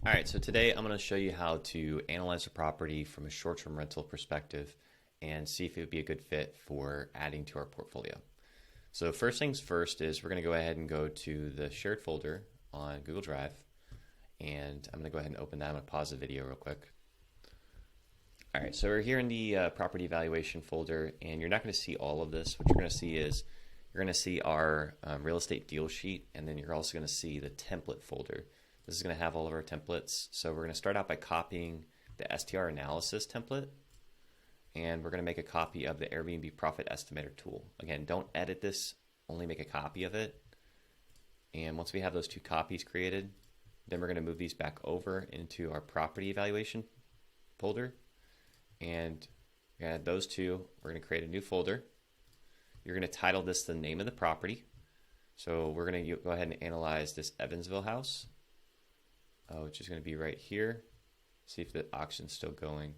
All right, so today I'm going to show you how to analyze a property from a short-term rental perspective and see if it would be a good fit for adding to our portfolio. So first things first is we're going to go ahead and go to the shared folder on Google Drive, and I'm going to go ahead and open that. I'm going to pause the video real quick. All right, so we're here in the property evaluation folder, and you're not going to see all of this. What you're going to see is you're going to see our real estate deal sheet, and then you're also going to see the template folder. This is going to have all of our templates. So we're going to start out by copying the STR analysis template, and we're going to make a copy of the Airbnb profit estimator tool. Again, don't edit this, only make a copy of it. And once we have those two copies created, then we're going to move these back over into our property evaluation folder. And we're going to add those two. We're going to create a new folder. You're going to title this the name of the property. So we're going to go ahead and analyze this Evansville house, which is going to be right here. See if the auction's still going.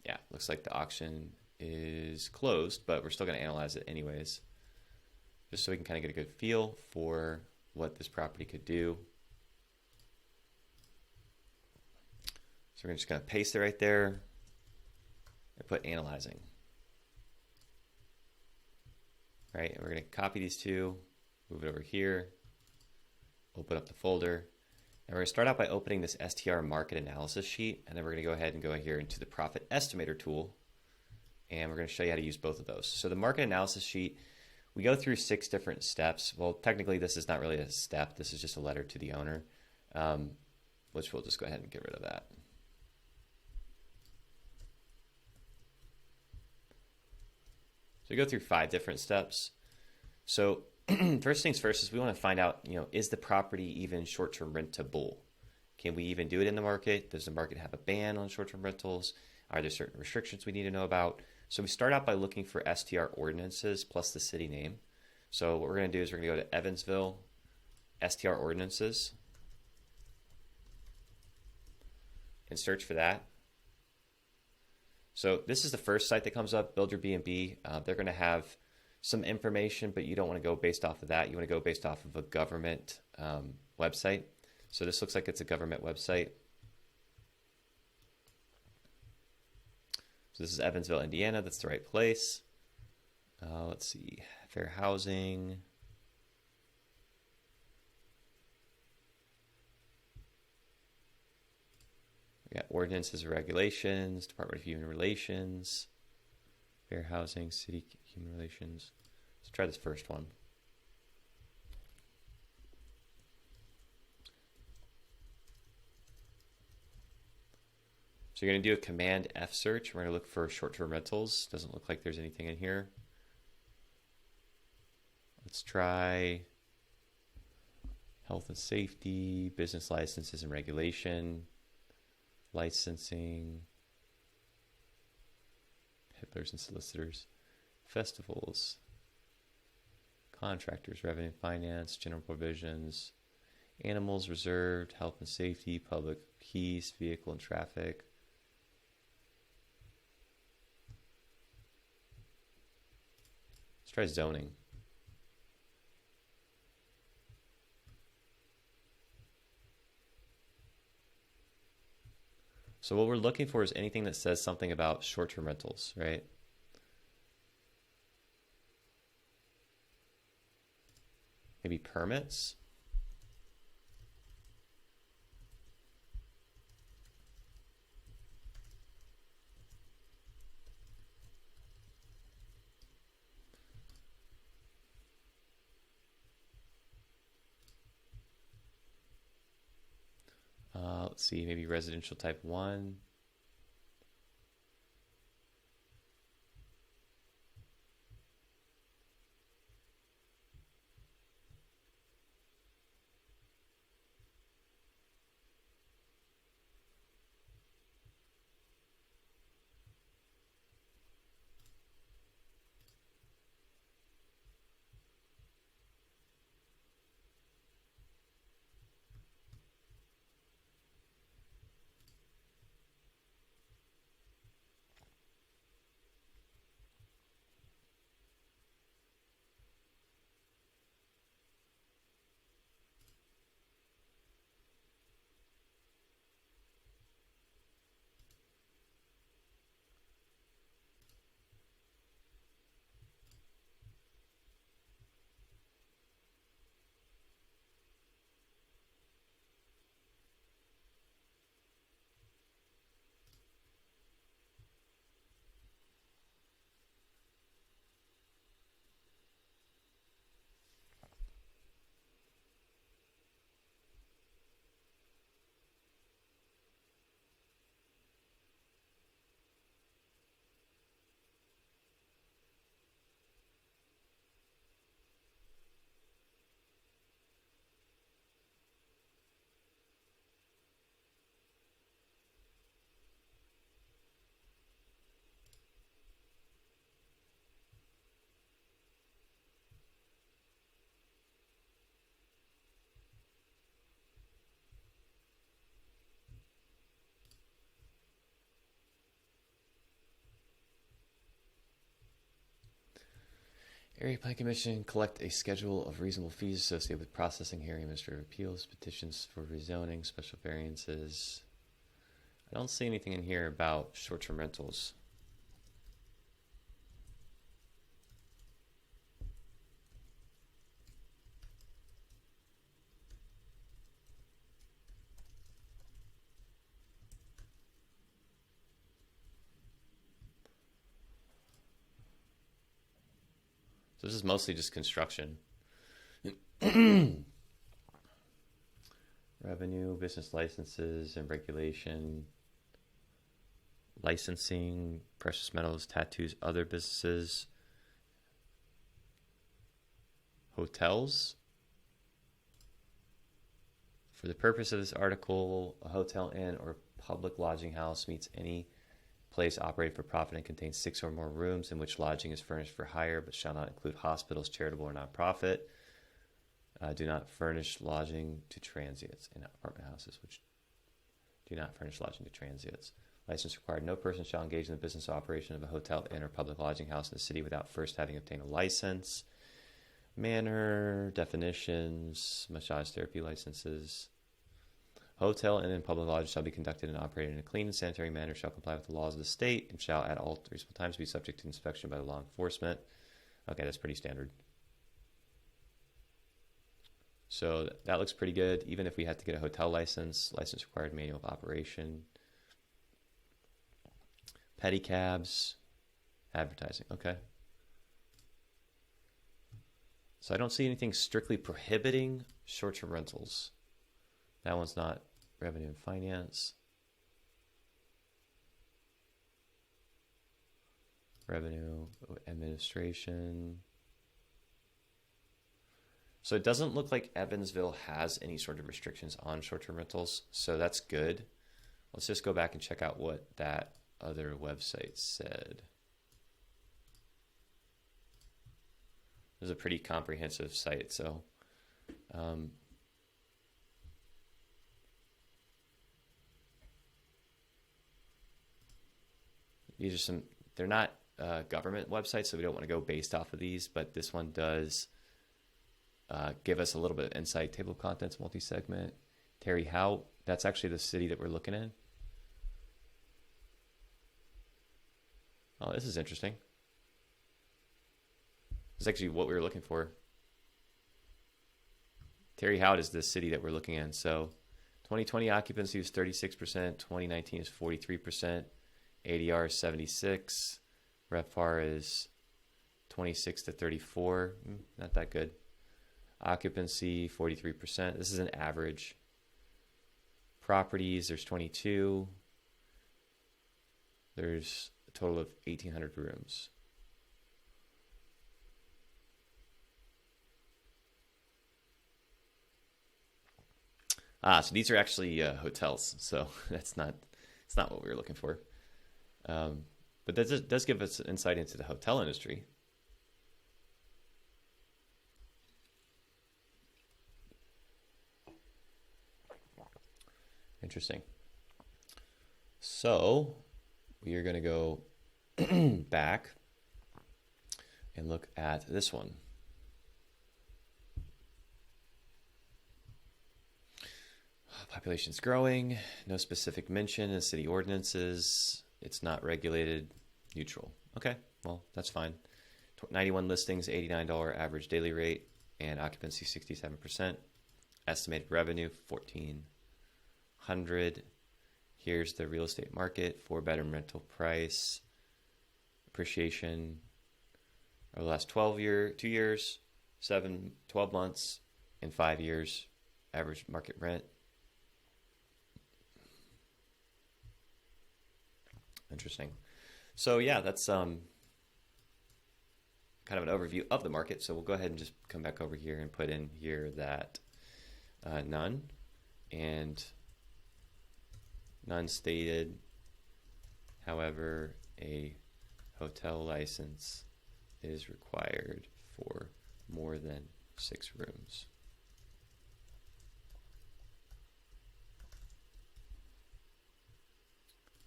Yeah, looks like the auction is closed, but we're still going to analyze it anyways, just so we can kind of get a good feel for what this property could do. So we're just going to paste it right there and put analyzing. Right, and we're going to copy these two, move it over here, open up the folder, and we're going to start out by opening this STR market analysis sheet, and then we're going to go ahead and go here into the profit estimator tool, and we're going to show you how to use both of those. So the market analysis sheet, we go through 6 different steps. Well, technically this is not really a step, this is just a letter to the owner, which we'll just go ahead and get rid of that. So we go through 5 different steps. So first things first is we want to find out, is the property even short-term rentable? Can we even do it in the market? Does the market have a ban on short-term rentals? Are there certain restrictions we need to know about? So we start out by looking for STR ordinances plus the city name. So what we're going to do is we're going to go to Evansville STR ordinances and search for that. So this is the first site that comes up, Build Your B&B. They're going to have some information, but you don't want to go based off of that. You want to go based off of a government website. So this looks like it's a government website. So this is Evansville, Indiana. That's the right place. Let's see, fair housing. We got ordinances and regulations, Department of Human Relations, fair housing, city human relations. Let's try this first one. So you're going to do a Command F search. We're going to look for short-term rentals. Doesn't look like there's anything in here. Let's try health and safety, business licenses and regulation, licensing, peddlers and solicitors, festivals, contractors, revenue and finance, general provisions, animals reserved, health and safety, public peace, vehicle and traffic. Let's try zoning. So what we're looking for is anything that says something about short-term rentals, right? Maybe permits. Let's see, maybe residential type 1. Area Plan Commission collect a schedule of reasonable fees associated with processing hearing administrative appeals, petitions for rezoning, special variances. I don't see anything in here about short-term rentals. So this is mostly just construction. Revenue, business licenses and regulation, licensing, precious metals, tattoos, other businesses, hotels. For the purpose of this article, a hotel, inn, or public lodging house meets any place operated for profit and contains 6 or more rooms in which lodging is furnished for hire, but shall not include hospitals, charitable, or nonprofit. Do not furnish lodging to transients in apartment houses, which do not furnish lodging to transients. License required. No person shall engage in the business operation of a hotel, inn, or public lodging house in the city without first having obtained a license. Manner, definitions, massage therapy licenses. Hotel, inn, and public lodge shall be conducted and operated in a clean and sanitary manner, shall comply with the laws of the state, and shall at all reasonable times be subject to inspection by law enforcement. Okay, that's pretty standard. So that looks pretty good. Even if we had to get a hotel license required, manual of operation. Pedicabs, advertising. Okay. So I don't see anything strictly prohibiting short-term rentals. That one's not revenue and finance. Revenue administration. So it doesn't look like Evansville has any sort of restrictions on short-term rentals, so that's good. Let's just go back and check out what that other website said. This is a pretty comprehensive site, so these are some, they're not government websites, so we don't want to go based off of these, but this one does give us a little bit of insight. Table of contents, multi-segment. Terry Howe, that's actually the city that we're looking in. Oh, this is interesting. This is actually what we were looking for. Terry Howe is the city that we're looking in. So 2020 occupancy was 36%, 2019 is 43%, ADR is 76, RevPAR is 26 to 34, not that good. Occupancy 43%. This is an average. Properties, there's 22. There's a total of 1,800 rooms. So these are actually hotels. So it's not what we were looking for. But that does give us insight into the hotel industry. Interesting. So we are going to go back and look at this one. Population's growing. No specific mention in city ordinances. It's not regulated. Neutral. Okay, well, that's fine. 91 listings, $89 average daily rate, and occupancy 67%. Estimated revenue 1,400. Here's the real estate market, 4-bedroom rental price. Appreciation over the last 2 years, 12 months, and 5 years. Average market rent. Interesting. So yeah, that's kind of an overview of the market. So we'll go ahead and just come back over here and put in here that none, and none stated. However, a hotel license is required for more than 6 rooms.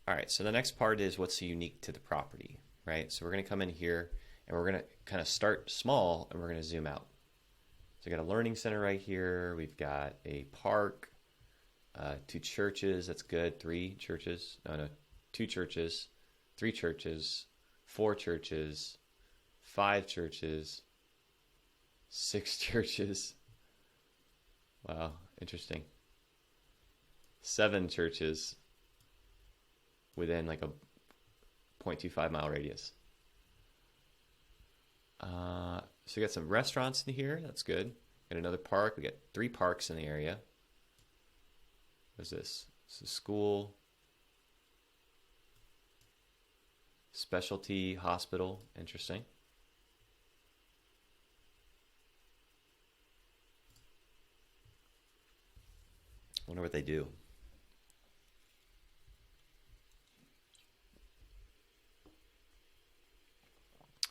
All right, so the next part is what's unique to the property, right? So we're going to come in here And we're going to kind of start small and we're going to zoom out. So we got a learning center right here. We've got a park, 2 churches. That's good. 3 churches. No, 2 churches, 3 churches, 4 churches, 5 churches, 6 churches. Wow, interesting. 7 churches within like a 0.25 mile radius. So we got some restaurants in here. That's good. Got another park. We got 3 parks in the area. What's this? This is school, specialty hospital. Interesting. Wonder what they do.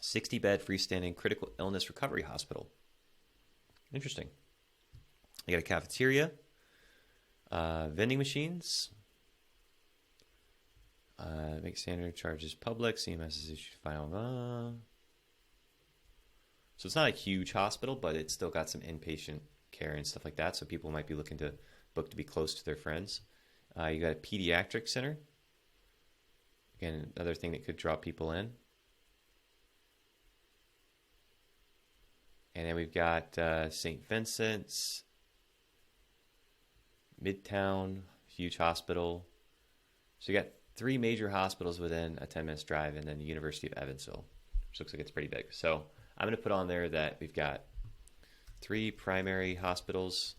"60-bed freestanding critical illness recovery hospital." Interesting. You got a cafeteria, vending machines, make standard charges public. CMS is issued final. So it's not a huge hospital, but it's still got some inpatient care and stuff like that. So people might be looking to book to be close to their friends. You got a pediatric center. Again, another thing that could draw people in. And then we've got St. Vincent's, Midtown, huge hospital. So you got 3 major hospitals within a 10 minutes drive, and then the University of Evansville, which looks like it's pretty big. So I'm going to put on there that we've got 3 primary hospitals.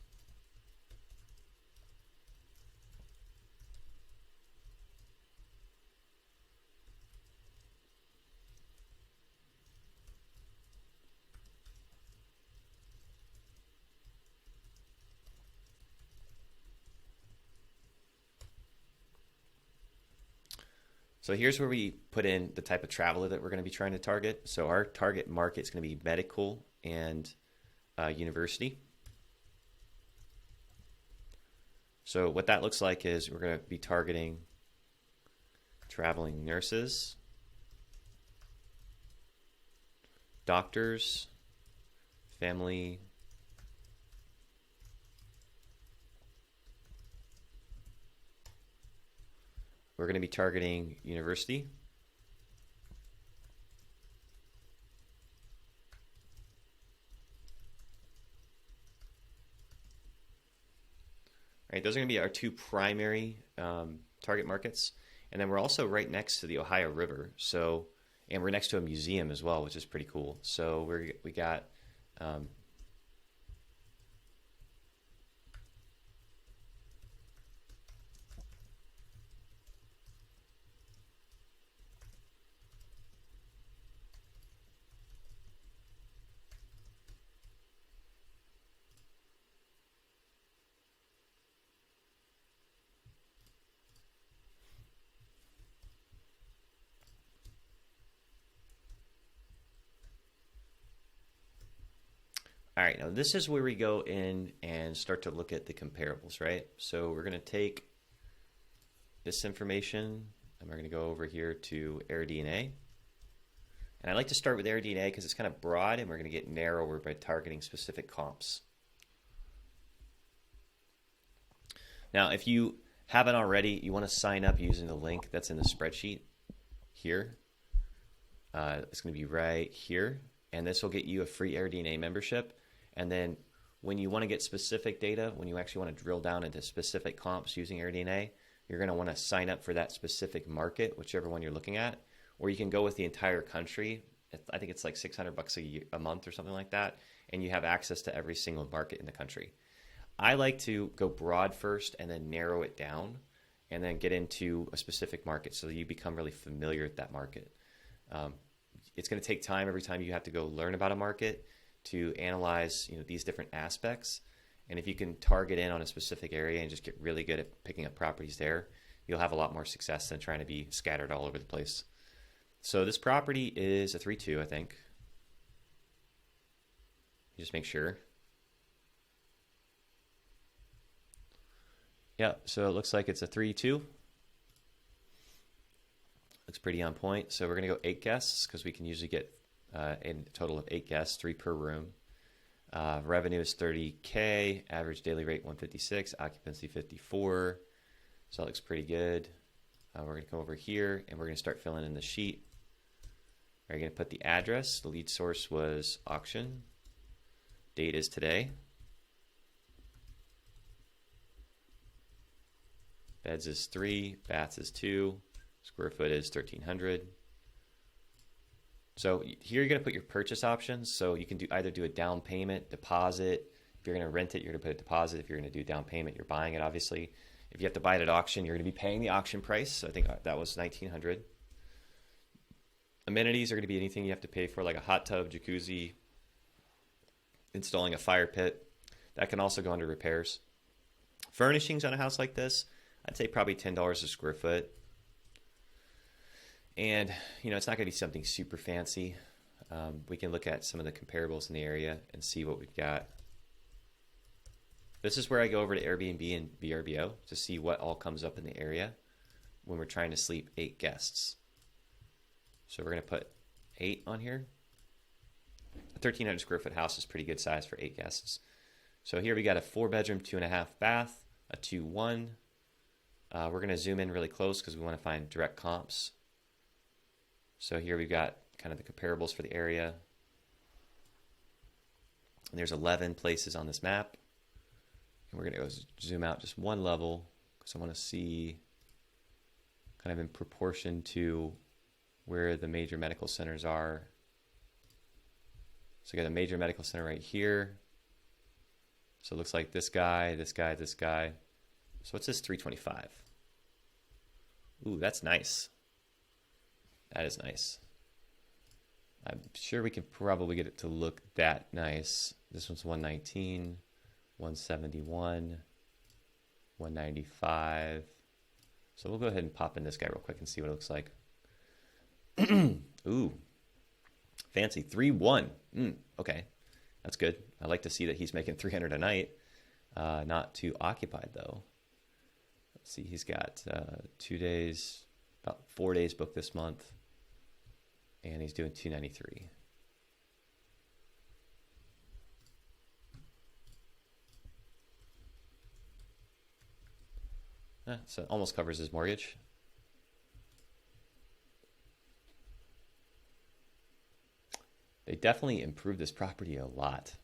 So here's where we put in the type of traveler that we're going to be trying to target. So our target market is going to be medical and university. So what that looks like is we're going to be targeting traveling nurses, doctors, family, we're going to be targeting university, right? Those are going to be our 2 primary target markets. And then we're also right next to the Ohio River. So, and we're next to a museum as well, which is pretty cool. So we got all right, now this is where we go in and start to look at the comparables, right? So we're going to take this information and we're going to go over here to AirDNA. And I like to start with AirDNA because it's kind of broad and we're going to get narrower by targeting specific comps. Now, if you haven't already, you want to sign up using the link that's in the spreadsheet here. It's going to be right here. And this will get you a free AirDNA membership. And then when you want to get specific data, when you actually want to drill down into specific comps using AirDNA, you're going to want to sign up for that specific market, whichever one you're looking at. Or you can go with the entire country. I think it's like $600 a month or something like that. And you have access to every single market in the country. I like to go broad first and then narrow it down and then get into a specific market so that you become really familiar with that market. It's going to take time every time you have to go learn about a market to analyze, these different aspects. And if you can target in on a specific area and just get really good at picking up properties there, you'll have a lot more success than trying to be scattered all over the place. So this property is a 3-2, I think. Just make sure. Yeah, so it looks like it's a 3-2. Looks pretty on point. So we're going to go 8 guests because we can usually get in a total of 8 guests, 3 per room. Revenue is $30K, average daily rate 156, occupancy 54. So that looks pretty good. We're going to come over here and we're going to start filling in the sheet. We're going to put the address. The lead source was auction. Date is today. Beds is 3, baths is 2, square foot is 1,300. So here you're going to put your purchase options. So you can either do a down payment, deposit. If you're going to rent it, you're going to put a deposit. If you're going to do down payment, you're buying it, obviously. If you have to buy it at auction, you're going to be paying the auction price. So I think that was $1,900. Amenities are going to be anything you have to pay for, like a hot tub, jacuzzi, installing a fire pit. That can also go under repairs. Furnishings on a house like this, I'd say probably $10 a square foot. And, it's not going to be something super fancy. We can look at some of the comparables in the area and see what we've got. This is where I go over to Airbnb and VRBO to see what all comes up in the area when we're trying to sleep 8 guests. So we're going to put 8 on here. A 1,300 square foot house is pretty good size for 8 guests. So here we got a 4-bedroom, 2.5 bath, a 2-1. We're going to zoom in really close because we want to find direct comps. So here we've got kind of the comparables for the area. And there's 11 places on this map. And we're going to go zoom out just one level because I want to see kind of in proportion to where the major medical centers are. So we got a major medical center right here. So it looks like this guy, this guy, this guy. So what's this 325? Ooh, that's nice. That is nice. I'm sure we can probably get it to look that nice. This one's 119, 171, 195. So we'll go ahead and pop in this guy real quick and see what it looks like. Ooh, fancy. 3-1. Okay, that's good. I like to see that he's making 300 a night. Not too occupied though. Let's see, he's got 2 days, about 4 days booked this month, and he's doing 293. So it almost covers his mortgage. They definitely improved this property a lot.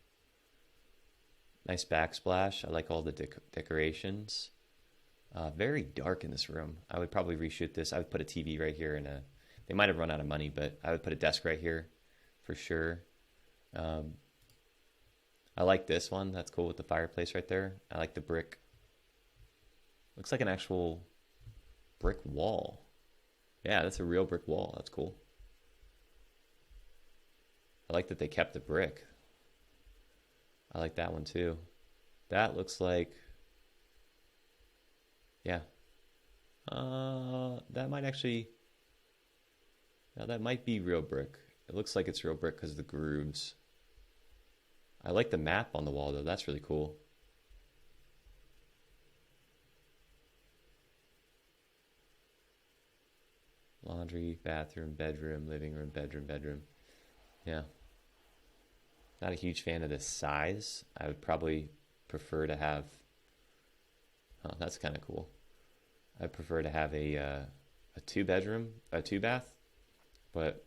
Nice backsplash. I like all the decorations. Very dark in this room. I would probably reshoot this. I would put a TV right here and they might have run out of money, but I would put a desk right here for sure. I like this one. That's cool with the fireplace right there. I like the brick. Looks like an actual brick wall. Yeah, that's a real brick wall. That's cool. I like that they kept the brick. I like that one too. That looks like, yeah. That might actually, now that might be real brick. It looks like it's real brick because of the grooves. I like the map on the wall though. That's really cool. Laundry, bathroom, bedroom, living room, bedroom. Yeah. Not a huge fan of this size. I would probably prefer to have, oh, that's kind of cool. I'd prefer to have a 2-bedroom, a 2-bath, but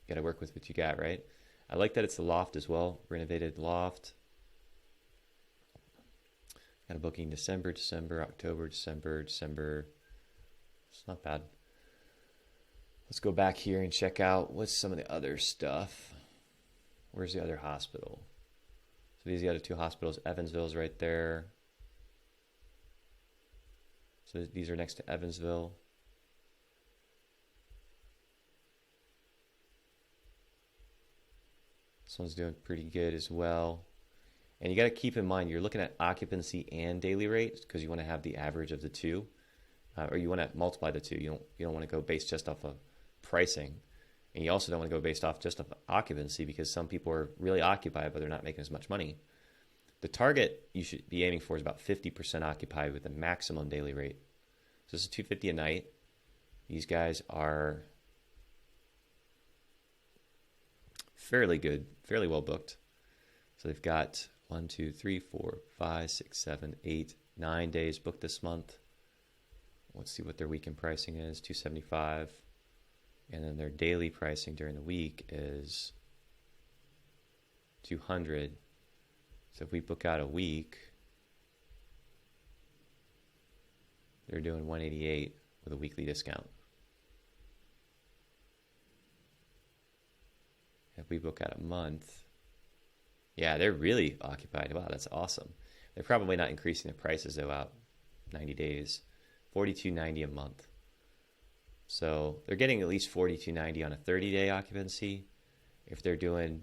you gotta work with what you got, right? I like that it's the loft as well, renovated loft. Got a booking December, October, December. It's not bad. Let's go back here and check out what's some of the other stuff. Where's the other hospital? So these are the other 2 hospitals. Evansville's right there. So these are next to Evansville. This one's doing pretty good as well. And you got to keep in mind, you're looking at occupancy and daily rates because you want to have the average of the 2. Or you want to multiply the 2. You don't want to go based just off of pricing. And you also don't want to go based off just of occupancy because some people are really occupied, but they're not making as much money. The target you should be aiming for is about 50% occupied with the maximum daily rate. So this is $250 a night. These guys are fairly good, fairly well booked. So they've got 1, 2, 3, 4, 5, 6, 7, 8, 9 days booked this month. Let's see what their weekend pricing is, $275. And then their daily pricing during the week is $200. So if we book out a week, they're doing $188 with a weekly discount. If we book out a month, yeah, they're really occupied. Wow, that's awesome. They're probably not increasing their prices though out 90 days. $42.90 a month. So they're getting at least $42.90 on a 30-day occupancy. If they're doing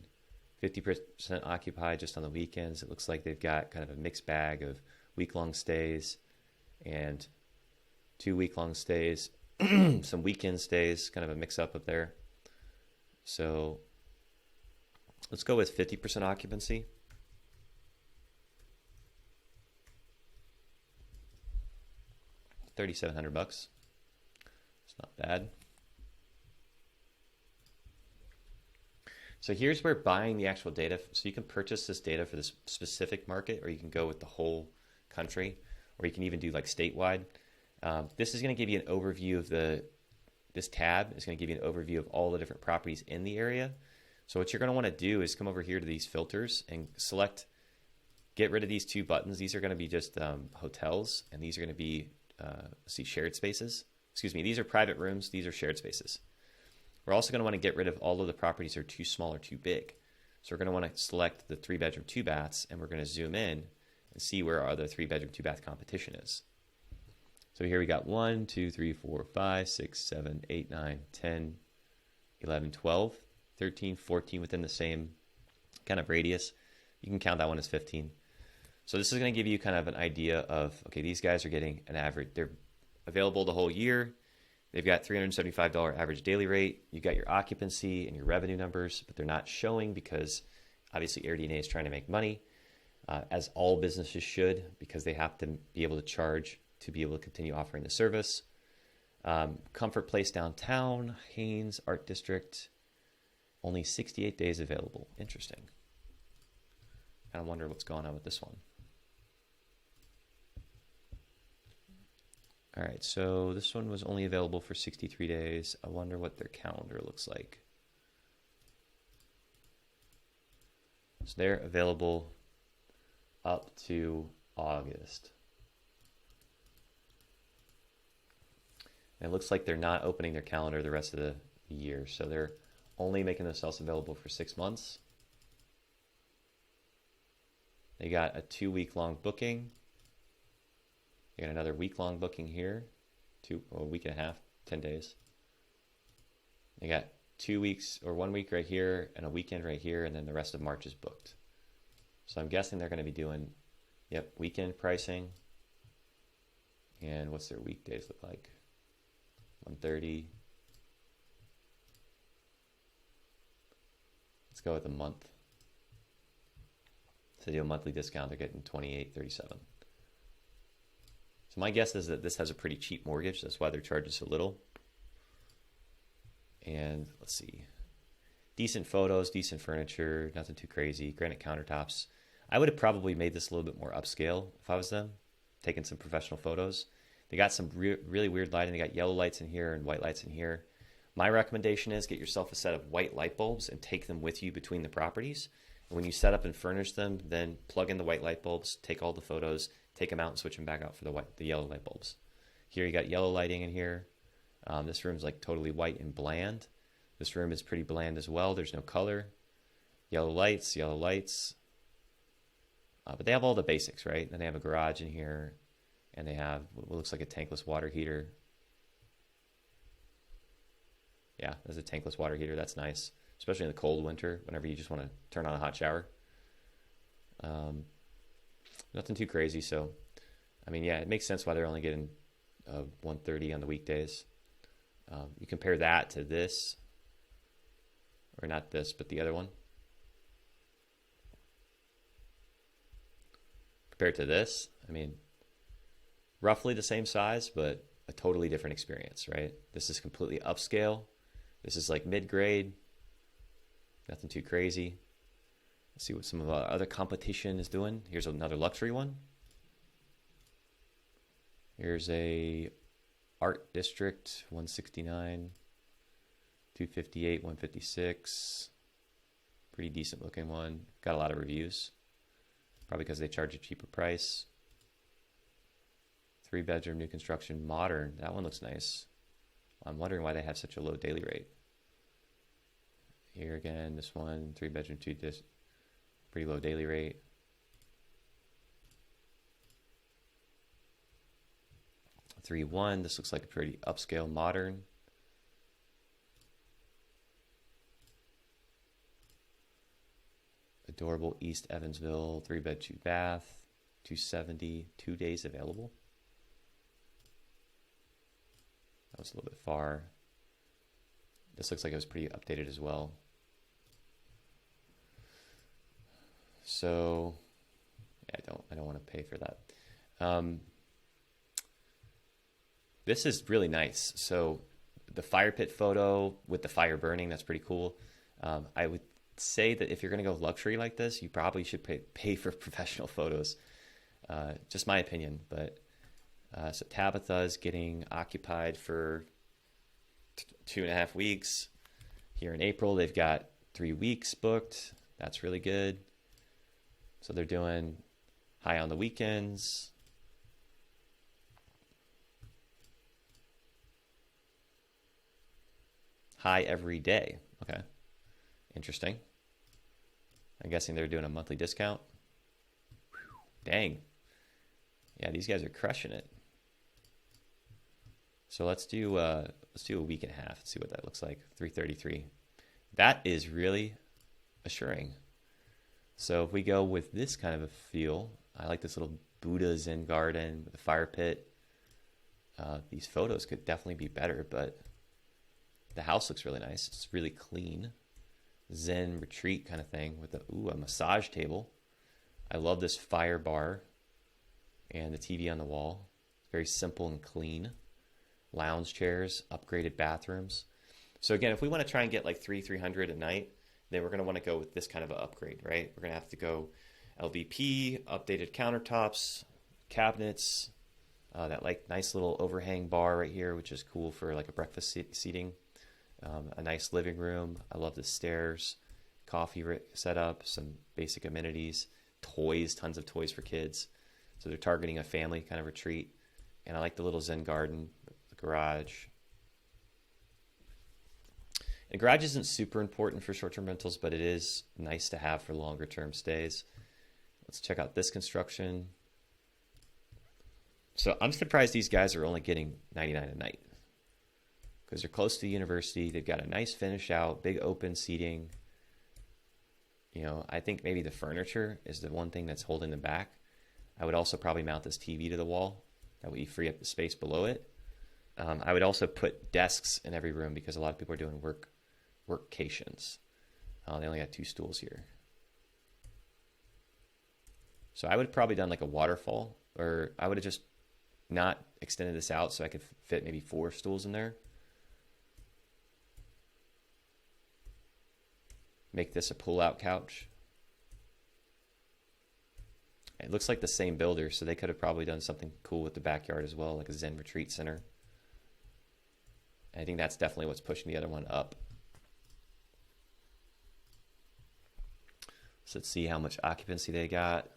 50% occupied just on the weekends, it looks like they've got kind of a mixed bag of week-long stays and 2 week-long stays, some weekend stays, kind of a mix-up up there. So let's go with 50% occupancy. $3,700. It's not bad. So here's where buying the actual data, so you can purchase this data for this specific market, or you can go with the whole country, or you can even do like statewide. This is going to give you an overview of this tab is going to give you an overview of all the different properties in the area. So what you're going to want to do is come over here to these filters and select, get rid of these 2 buttons. These are going to be just hotels, and these are going to be see shared spaces. Excuse me, these are private rooms, these are shared spaces. We're also going to want to get rid of all of the properties that are too small or too big. So we're going to want to select the 3-bedroom, 2 baths, and we're going to zoom in and see where our other 3-bedroom, 2 bath competition is. So here we got 1, 2, 3, 4, 5, 6, 7, 8, 9, 10, 11, 12, 13, 14 within the same kind of radius. You can count that one as 15. So this is going to give you kind of an idea of, okay, these guys are getting an average. They're available the whole year. They've got $375 average daily rate. You got your occupancy and your revenue numbers, but they're not showing because obviously Airbnb is trying to make money, as all businesses should, because they have to be able to charge to be able to continue offering the service. Comfort Place downtown, Haynes Art District, only 68 days available. Interesting. I wonder what's going on with this one. All right, so this one was only available for 63 days. I wonder what their calendar looks like. So they're available up to August. And it looks like they're not opening their calendar the rest of the year. So they're only making themselves available for 6 months. They got a 2-week-long booking. You got another week-long booking here, a week and a half, 10 days. You got 2 weeks or 1 week right here and a weekend right here, and then the rest of March is booked. So I'm guessing they're going to be doing, weekend pricing. And what's their weekdays look like? 130. Let's go with a month. So they do a monthly discount, they're getting $28.37. So my guess is that this has a pretty cheap mortgage. That's why they're charging so little. And let's see. Decent photos, decent furniture, nothing too crazy. Granite countertops. I would have probably made this a little bit more upscale if I was them, taking some professional photos. They got some really weird lighting. They got yellow lights in here and white lights in here. My recommendation is get yourself a set of white light bulbs and take them with you between the properties. And when you set up and furnish them, then plug in the white light bulbs, take all the photos, take them out and switch them back out for the yellow light bulbs. Here you got yellow lighting in here. This room's like totally white and bland. This room is pretty bland as well. There's no color. Yellow lights. But they have all the basics, right? And they have a garage in here, and they have what looks like a tankless water heater. Yeah, there's a tankless water heater. That's nice, especially in the cold winter, whenever you just want to turn on a hot shower. Nothing too crazy. So, I mean, yeah, it makes sense why they're only getting 130 on the weekdays. You compare that to this, or not this, but the other one. Compared to this, I mean, roughly the same size, but a totally different experience, right? This is completely upscale. This is like mid-grade. Nothing too crazy. Let's see what some of our other competition is doing. Here's another luxury one. Here's a Art District, 169, 258, 156. Pretty decent looking one. Got a lot of reviews. Probably because they charge a cheaper price. 3-bedroom, new construction, modern. That one looks nice. I'm wondering why they have such a low daily rate. Here again, this one, 3-bedroom, 2 pretty low daily rate. Three one. This looks like a pretty upscale modern. Adorable East Evansville, 3-bed, 2-bath, 270, 2 days available. That was a little bit far. This looks like it was pretty updated as well. So yeah, I don't want to pay for that. This is really nice. So the fire pit photo with the fire burning, that's pretty cool. I would say that if you're going to go luxury like this, you probably should pay for professional photos. Just my opinion. But so Tabitha's getting occupied for 2.5 weeks. Here in April, they've got 3 weeks booked. That's really good. So they're doing high on the weekends. High every day. Okay. Interesting. I'm guessing they're doing a monthly discount. Whew, dang. Yeah, these guys are crushing it. So let's do a week and a half. Let's see what that looks like. 333. That is really assuring. So if we go with this kind of a feel, I like this little Buddha Zen garden with a fire pit. These photos could definitely be better, but the house looks really nice. It's really clean. Zen retreat kind of thing with a massage table. I love this fire bar and the TV on the wall. Very simple and clean. Lounge chairs, upgraded bathrooms. So again, if we want to try and get like $300 a night, then we're going to want to go with this kind of an upgrade, right? We're going to have to go LVP, updated countertops, cabinets, that like nice little overhang bar right here, which is cool for like a breakfast seating. A nice living room. I love the stairs, coffee setup, some basic amenities, toys, tons of toys for kids. So they're targeting a family kind of retreat. And I like the little Zen garden, the garage. And garage isn't super important for short-term rentals, but it is nice to have for longer-term stays. Let's check out this construction. So I'm surprised these guys are only getting $99 a night, because they're close to the university. They've got a nice finish out, big open seating. You know, I think maybe the furniture is the one thing that's holding them back. I would also probably mount this TV to the wall. That way you free up the space below it. I would also put desks in every room because a lot of people are doing workations. They only got 2 stools here. So I would have probably done like a waterfall, or I would have just not extended this out so I could fit maybe 4 stools in there. Make this a pull-out couch. It looks like the same builder, so they could have probably done something cool with the backyard as well, like a Zen retreat center. I think that's definitely what's pushing the other one up. So let's see how much occupancy they got.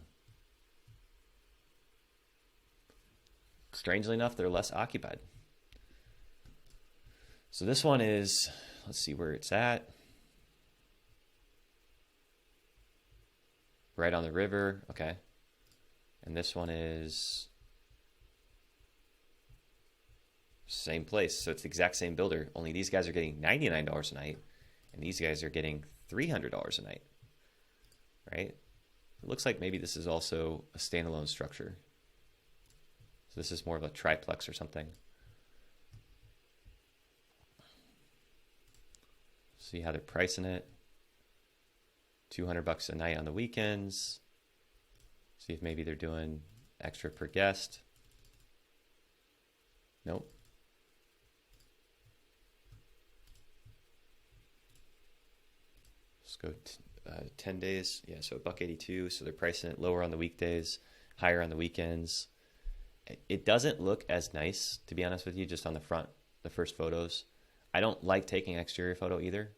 Strangely enough, they're less occupied. So this one is, let's see where it's at. Right on the river, okay. And this one is same place, so it's the exact same builder, only these guys are getting $99 a night, and these guys are getting $300 a night, right? It looks like maybe this is also a standalone structure. So this is more of a triplex or something. See how they're pricing it. $200 a night on the weekends. See if maybe they're doing extra per guest. Nope. Let's go 10 days. Yeah, so $1.82. So they're pricing it lower on the weekdays, higher on the weekends. It doesn't look as nice, to be honest with you, just on the front, the first photos. I don't like taking an exterior photo either.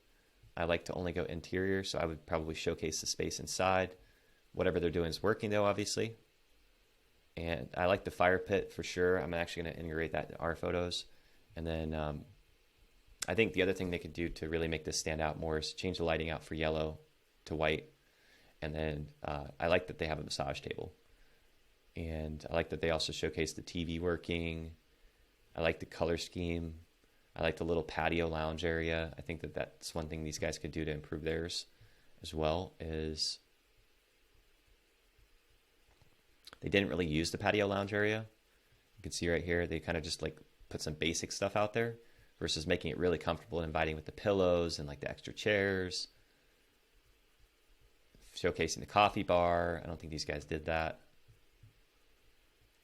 I like to only go interior, so I would probably showcase the space inside. Whatever they're doing is working though, obviously. And I like the fire pit for sure. I'm actually going to integrate that in our photos. And then I think the other thing they could do to really make this stand out more is change the lighting out for yellow to white. And then I like that they have a massage table. And I like that they also showcase the TV working. I like the color scheme. I like the little patio lounge area. I think that that's one thing these guys could do to improve theirs as well, is they didn't really use the patio lounge area. You can see right here, they kind of just like put some basic stuff out there versus making it really comfortable and inviting with the pillows and like the extra chairs. Showcasing the coffee bar. I don't think these guys did that.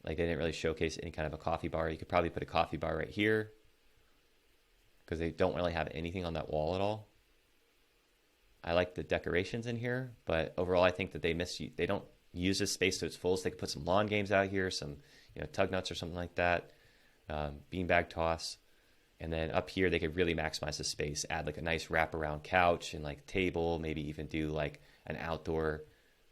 Like they didn't really showcase any kind of a coffee bar. You could probably put a coffee bar right here because they don't really have anything on that wall at all. I like the decorations in here, but overall I think that they don't use this space to its fullest. They could put some lawn games out here, some tug nuts or something like that, beanbag toss. And then up here they could really maximize the space, add like a nice wraparound couch and like table, maybe even do like an outdoor,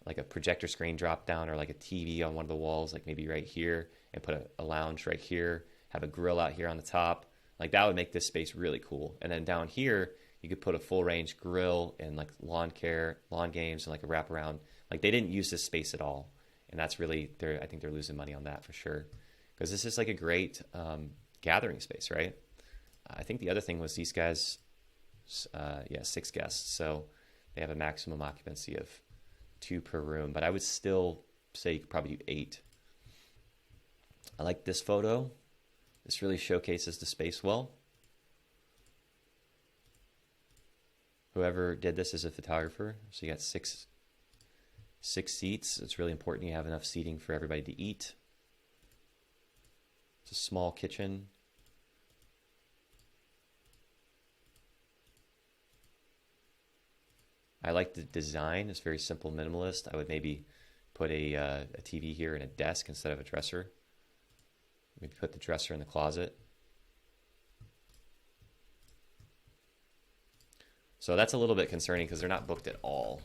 like a projector screen drop down or like a TV on one of the walls, like maybe right here, and put a lounge right here, have a grill out here on the top. Like that would make this space really cool. And then down here, you could put a full range grill and like lawn games and like a wraparound. Like they didn't use this space at all. And that's really, I think they're losing money on that for sure. Because this is like a great gathering space, right? I think the other thing was these guys, 6 guests. So they have a maximum occupancy of 2 per room. But I would still say you could probably do 8. I like this photo. This really showcases the space well. Whoever did this is a photographer. So you got six seats. It's really important you have enough seating for everybody to eat. It's a small kitchen. I like the design. It's very simple, minimalist. I would maybe put a TV here and a desk instead of a dresser. Maybe put the dresser in the closet. So that's a little bit concerning because they're not booked at all.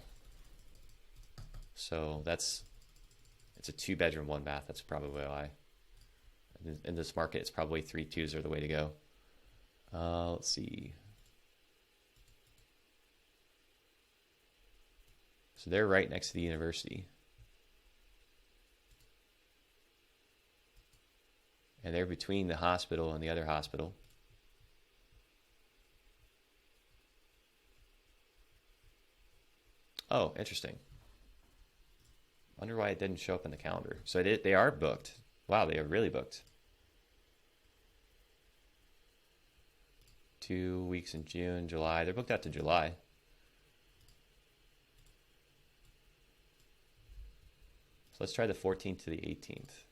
So it's a 2-bedroom, 1 bath. That's probably why. In this market, it's probably 3 2s are the way to go. Let's see. So they're right next to the university. And they're between the hospital and the other hospital. Oh, interesting. Wonder why it didn't show up in the calendar. So they are booked. Wow, they are really booked. 2 weeks in June, July. They're booked out to July. So let's try the 14th to the 18th.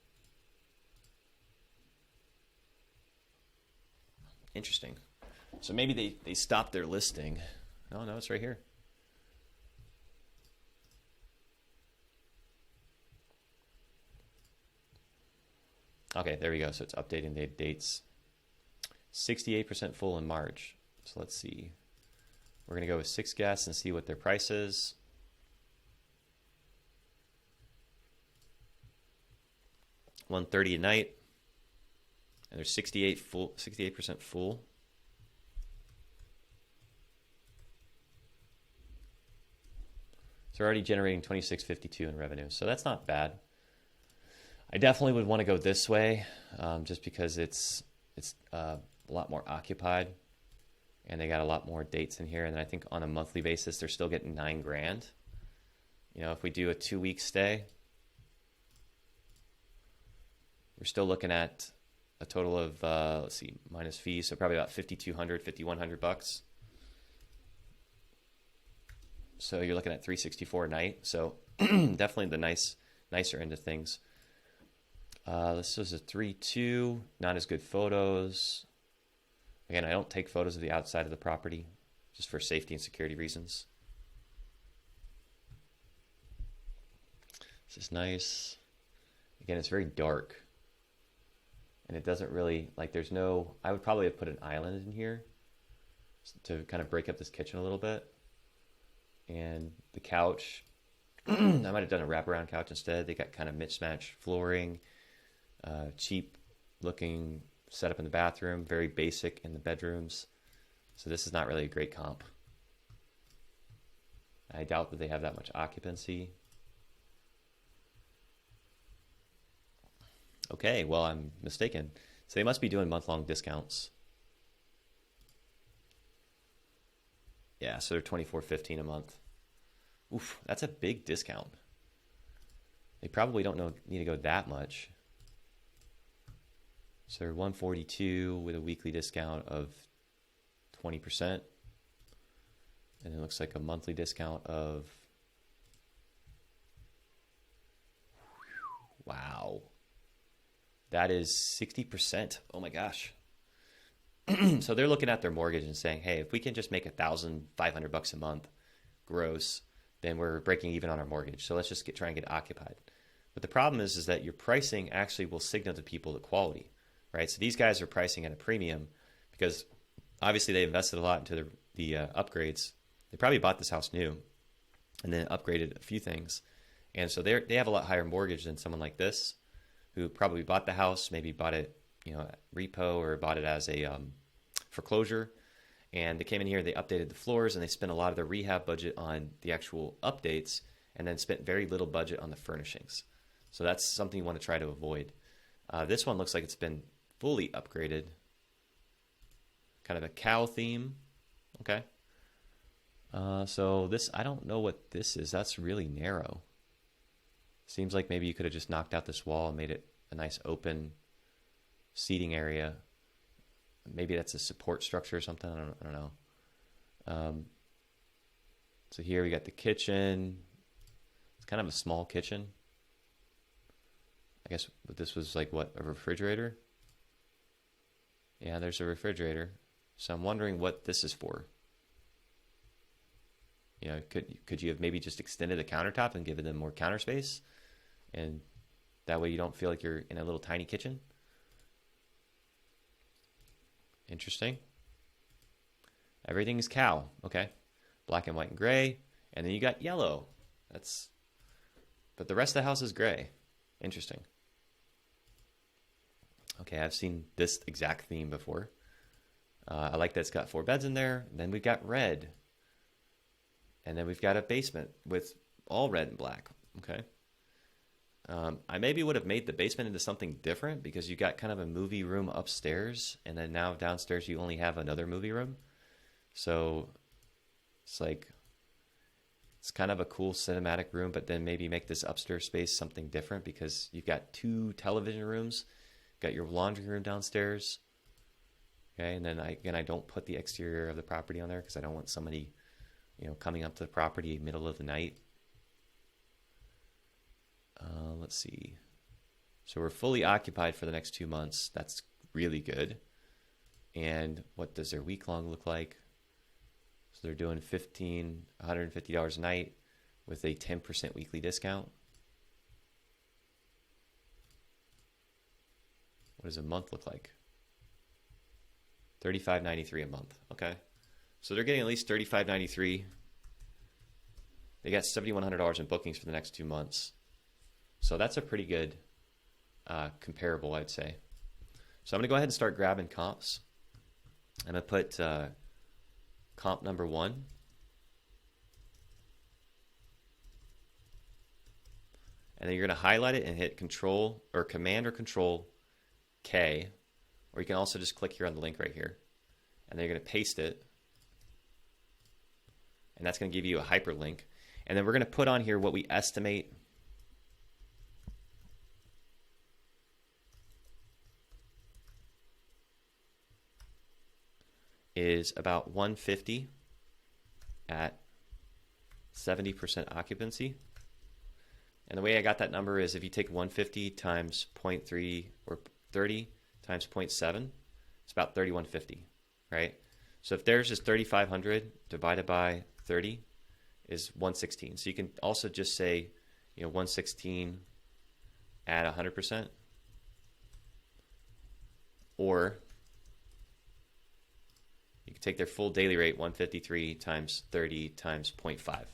Interesting. So maybe they stopped their listing. Oh, no, it's right here. Okay, there we go. So it's updating the dates. 68% full in March. So let's see. We're going to go with 6 guests and see what their price is. $130 a night. And they're 68% full. So they're already generating $26.52 in revenue. So that's not bad. I definitely would want to go this way, just because it's a lot more occupied, and they got a lot more dates in here. And then I think on a monthly basis, they're still getting $9,000. If we do a 2-week stay, we're still looking at a total of let's see, minus fees, so probably about $5,200, $5,100. So you're looking at $364 a night. So definitely the nicer end of things. This was a 3-2, not as good photos. Again, I don't take photos of the outside of the property just for safety and security reasons. This is nice. Again, it's very dark. And it doesn't really, like there's no, I would probably have put an island in here to kind of break up this kitchen a little bit. And the couch, I might have done a wraparound couch instead. They got kind of mismatched flooring, cheap looking setup in the bathroom, very basic in the bedrooms. So this is not really a great comp. I doubt that they have that much occupancy. Okay, well, I'm mistaken. So they must be doing month-long discounts. Yeah, so they're $24.15 a month. Oof, that's a big discount. They probably don't need to go that much. So they're $142 with a weekly discount of 20%. And it looks like a monthly discount of, wow, that is 60%. Oh my gosh. So they're looking at their mortgage and saying, hey, if we can just make $1,500 a month gross, then we're breaking even on our mortgage. So let's just try and get occupied. But the problem is that your pricing actually will signal to people the quality, right? So these guys are pricing at a premium because obviously they invested a lot into the upgrades. They probably bought this house new and then upgraded a few things. And so they have a lot higher mortgage than someone like this who probably bought the house, maybe bought it, repo or bought it as a foreclosure. And they came in here, they updated the floors, and they spent a lot of their rehab budget on the actual updates and then spent very little budget on the furnishings. So that's something you want to try to avoid. This one looks like it's been fully upgraded. Kind of a cow theme. Okay. So this, I don't know what this is. That's really narrow. Seems like maybe you could have just knocked out this wall and made it a nice open seating area. Maybe that's a support structure or something. I don't know. So here we got the kitchen. It's kind of a small kitchen. I guess this was like what, a refrigerator? Yeah, there's a refrigerator. So I'm wondering what this is for. Could you have maybe just extended the countertop and given them more counter space? And that way you don't feel like you're in a little tiny kitchen. Interesting. Everything is cow. Okay. Black and white and gray. And then you got yellow. But the rest of the house is gray. Interesting. Okay, I've seen this exact theme before. I like that it's got 4 beds in there. Then we've got red. And then we've got a basement with all red and black. Okay. I maybe would have made the basement into something different because you got kind of a movie room upstairs, and then now downstairs you only have another movie room. So it's kind of a cool cinematic room, but then maybe make this upstairs space something different because you've got 2 television rooms, got your laundry room downstairs. Okay, and then I don't put the exterior of the property on there because I don't want somebody, coming up to the property middle of the night. Let's see. So we're fully occupied for the next 2 months. That's really good. And what does their week long look like? So they're doing $150 a night with a 10% weekly discount. What does a month look like? $35.93 a month. Okay. So they're getting at least $35.93. They got $7,100 in bookings for the next 2 months. So that's a pretty good comparable, I'd say. So I'm going to go ahead and start grabbing comps. I'm going to put comp number 1. And then you're going to highlight it and hit Control or Command or Control K. Or you can also just click here on the link right here. And then you're going to paste it. And that's going to give you a hyperlink. And then we're going to put on here what we estimate is about 150 at 70% occupancy. And the way I got that number is if you take 150 times 0.3 or 30 times 0.7, it's about 3150, right? So if theirs is 3,500 divided by 30 is 116. So you can also just say 116 at 100%, or you can take their full daily rate, 153 times 30 times 0.5.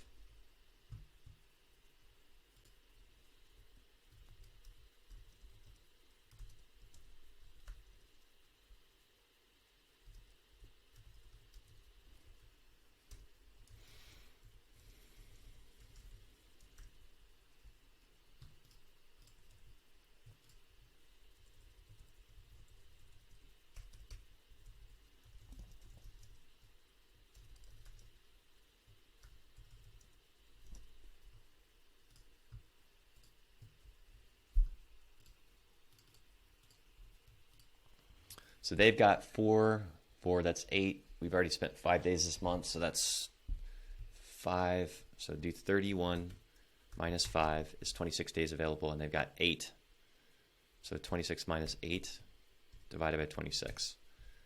So they've got four, that's 8. We've already spent 5 days this month, so that's 5. So do 31 minus 5 is 26 days available, and they've got 8. So 26 minus 8 divided by 26.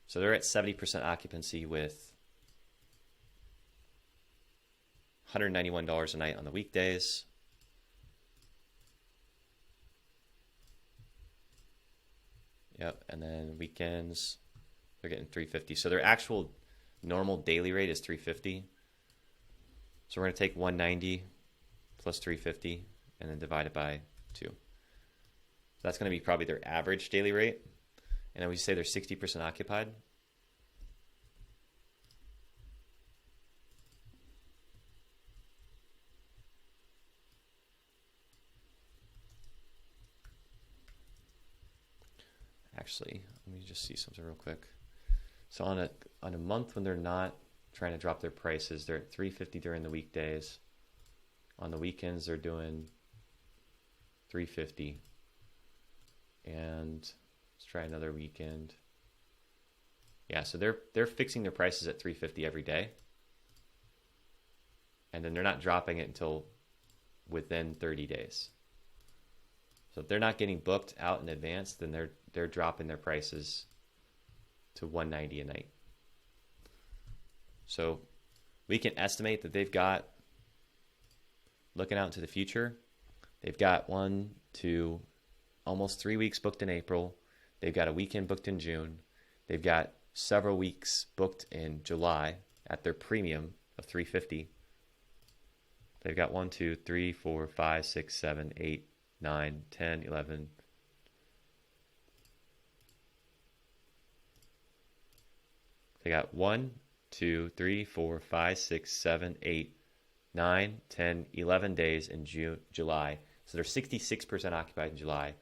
So they're at 70% occupancy with $191 a night on the weekdays. Yep, and then weekends, they're getting $350. So their actual normal daily rate is $350. So we're going to take 190 plus $350 and then divide it by 2. So that's going to be probably their average daily rate. And then we say they're 60% occupied. Actually, let me just see something real quick. So on a month when they're not trying to drop their prices, they're at $350 during the weekdays. On the weekends, they're doing $350. And let's try another weekend. Yeah, so they're fixing their prices at $350 every day. And then they're not dropping it until within 30 days. So if they're not getting booked out in advance, then they're dropping their prices to $190 a night. So we can estimate that they've got, looking out into the future, they've got 1, 2, almost 3 weeks booked in April. They've got a weekend booked in June. They've got several weeks booked in July at their premium of $350. They've got 1, 2, 3, 4, 5, 6, 7, 8, 9, 10, 11. They got 1, 2, 3, 4, 5, 6, 7, 8, 9, 10, 11 days in July. So they're 66% occupied in July.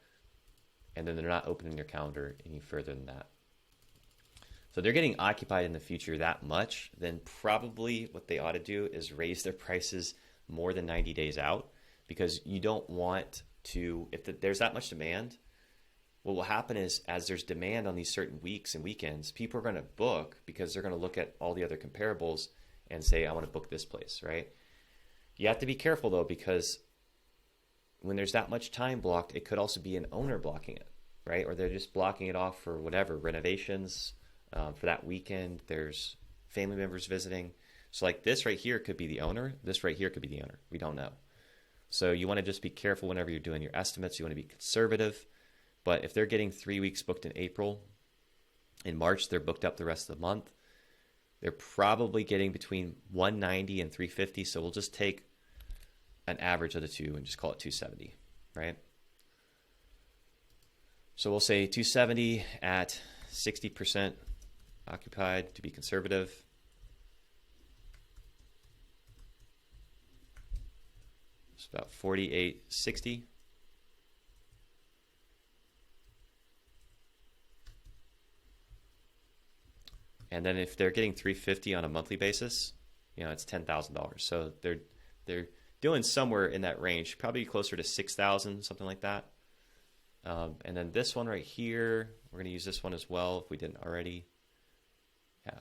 And then they're not opening their calendar any further than that. So they're getting occupied in the future that much, then probably what they ought to do is raise their prices more than 90 days out, because you don't want to, if there's that much demand, what will happen is as there's demand on these certain weeks and weekends, people are going to book because they're going to look at all the other comparables and say, I want to book this place, right? You have to be careful though, because when there's that much time blocked, it could also be an owner blocking it, right? Or they're just blocking it off for whatever, renovations for that weekend. There's family members visiting. So like this right here could be the owner. This right here could be the owner. We don't know. So you want to just be careful whenever you're doing your estimates. You want to be conservative. But if they're getting 3 weeks booked in April, in March they're booked up the rest of the month, they're probably getting between 190 and 350. So we'll just take an average of the two and just call it 270, right? So we'll say 270 at 60% occupied to be conservative. It's about 48.60. And then if they're getting 350 on a monthly basis, it's $10,000. So they're doing somewhere in that range, probably closer to 6,000, something like that. And then this one right here, we're going to use this one as well if we didn't already. Yeah.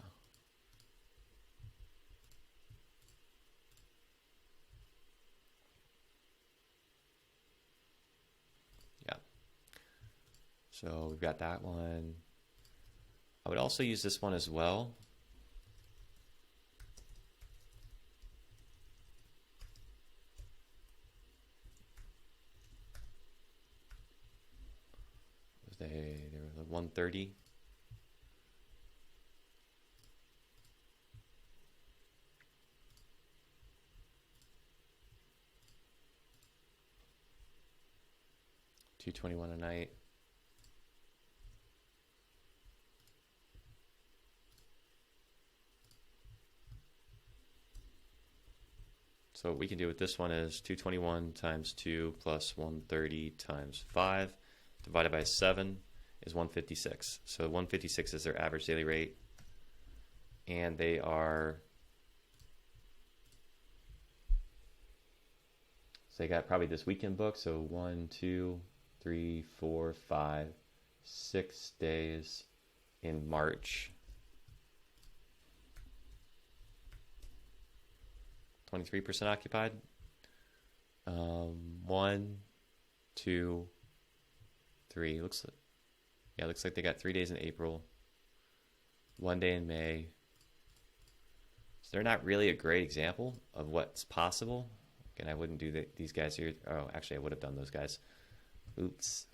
Yeah. So we've got that one. I would also use this one as well. 130. $221 a night. So what we can do with this one is 221 times 2 plus 130 times 5 divided by 7 is 156. So 156 is their average daily rate. And they are, so they got probably this weekend book. So 1, 2, 3, 4, 5, 6 days in March. 23% occupied. 1, 2, 3. Looks like they got 3 days in April, 1 day in May. So they're not really a great example of what's possible. And I wouldn't do these guys here. Oh, actually, I would have done those guys. Oops.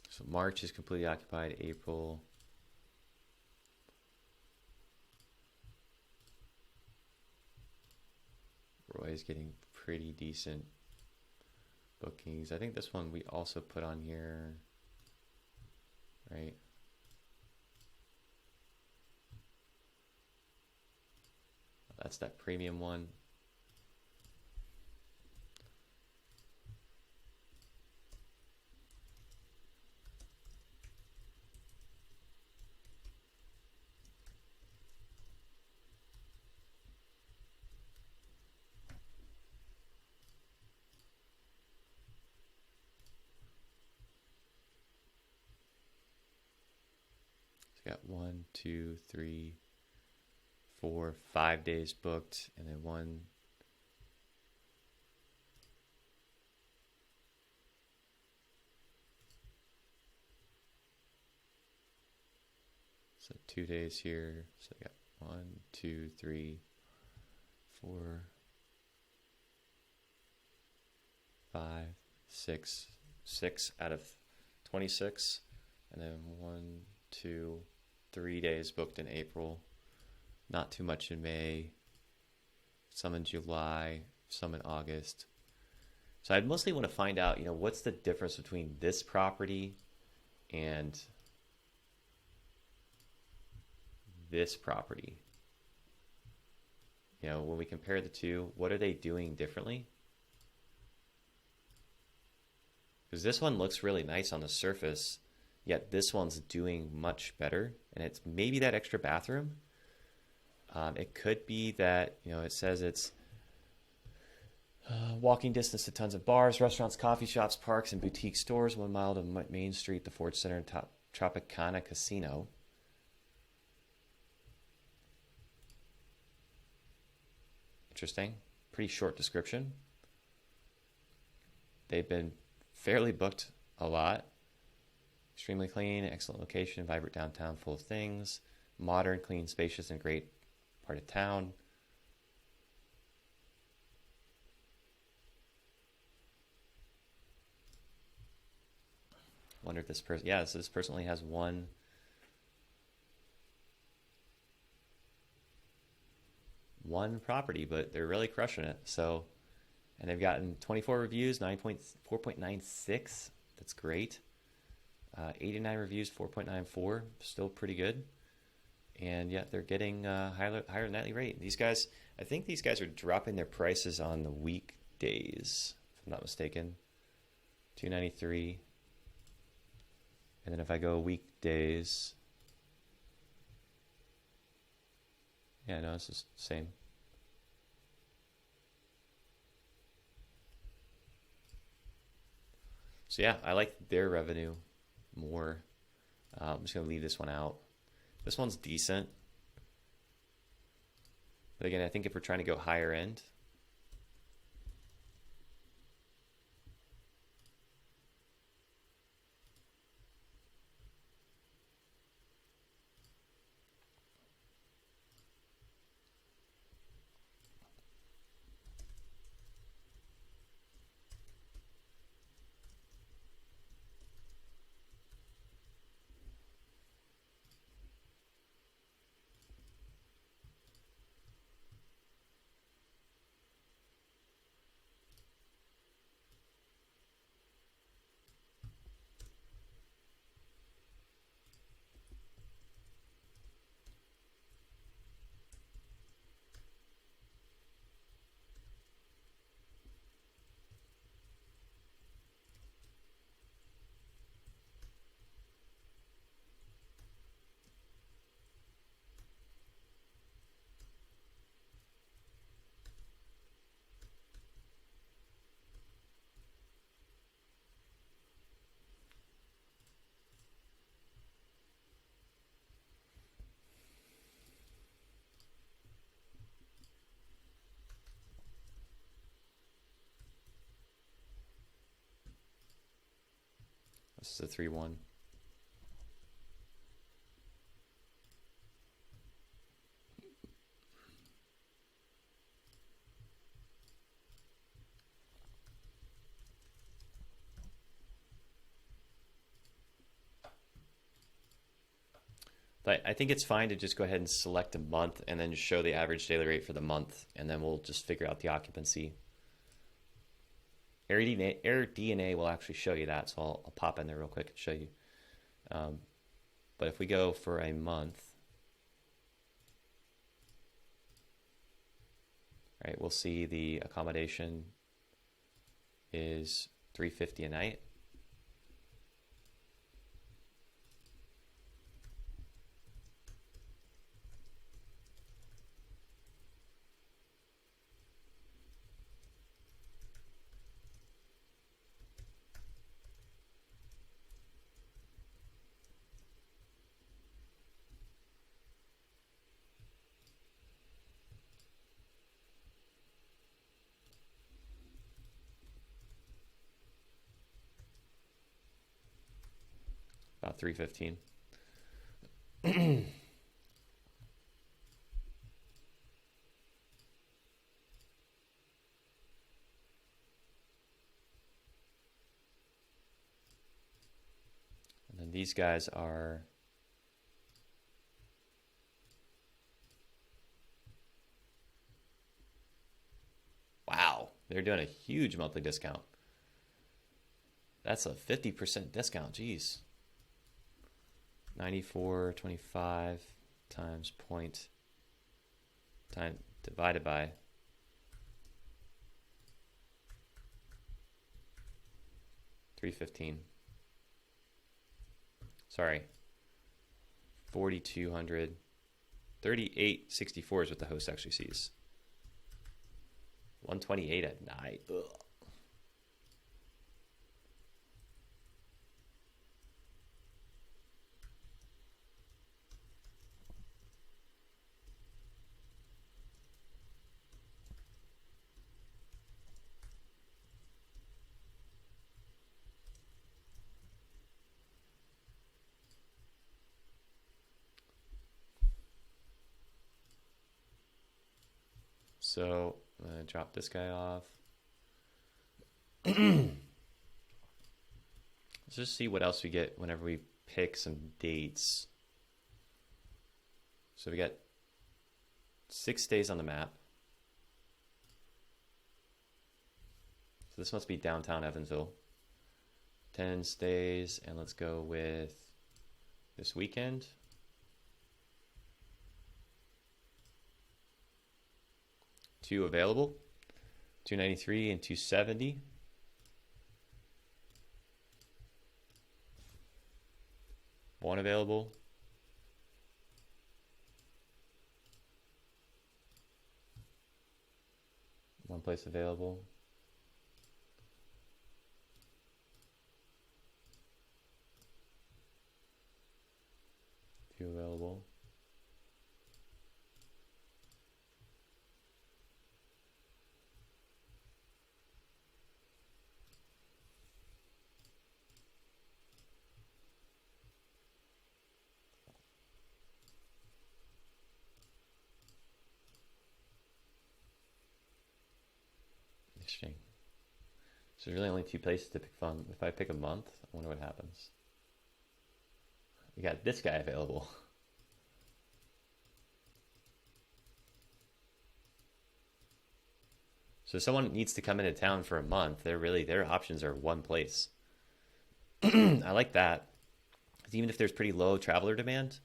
So March is completely occupied. April. Roy is getting pretty decent bookings. I think this one we also put on here, right? That's that premium one. Got 1, 2, 3, 4, 5 days booked, and then 1. So 2 days here. So I got 1, 2, 3, 4, 5, 6, 6 out of 26, and then 1, 2, 3 days booked in April, not too much in May, some in July, some in August. So I'd mostly want to find out, what's the difference between this property and this property? When we compare the two, what are they doing differently? Because this one looks really nice on the surface, yet this one's doing much better, and it's maybe that extra bathroom. It could be that, it says it's walking distance to tons of bars, restaurants, coffee shops, parks, and boutique stores, 1 mile to Main Street, the Ford Center, and Tropicana Casino. Interesting. Pretty short description. They've been fairly booked a lot. Extremely clean, excellent location, vibrant downtown full of things, modern, clean, spacious, and great part of town. Wonder if this person, this person only has one property, but they're really crushing it. So, and they've gotten 24 reviews, 4.96. That's great. 89 reviews, 4.94, still pretty good. And yeah, they're getting higher nightly rate. These guys, I think these guys are dropping their prices on the weekdays, if I'm not mistaken. $293. And then if I go weekdays, yeah, no, it's just the same. So yeah, I like their revenue more. I'm just going to leave this one out. This one's decent. But again, I think if we're trying to go higher end, this is a 3-1. But I think it's fine to just go ahead and select a month and then just show the average daily rate for the month, and then we'll just figure out the occupancy. AirDNA will actually show you that, so I'll pop in there real quick and show you. But if we go for a month, right, we'll see the accommodation is $350 a night. About 315. And then these guys are wow, they're doing a huge monthly discount. That's a 50% discount. Geez. 94.25 times point time divided by 315. Sorry, 4,200. 38.64 is what the host actually sees. 128 at night. Ugh. So I'm going to drop this guy off. Let's just see what else we get whenever we pick some dates. So we got 6 days on the map. So this must be downtown Evansville. 10 stays, and let's go with this weekend. Two available, 293 and 270. One available. One place available. Two available. So there's really only 2 places to pick from. If I pick a month, I wonder what happens. We got this guy available. So if someone needs to come into town for a month, their options are one place. I like that. Even if there's pretty low traveler demand,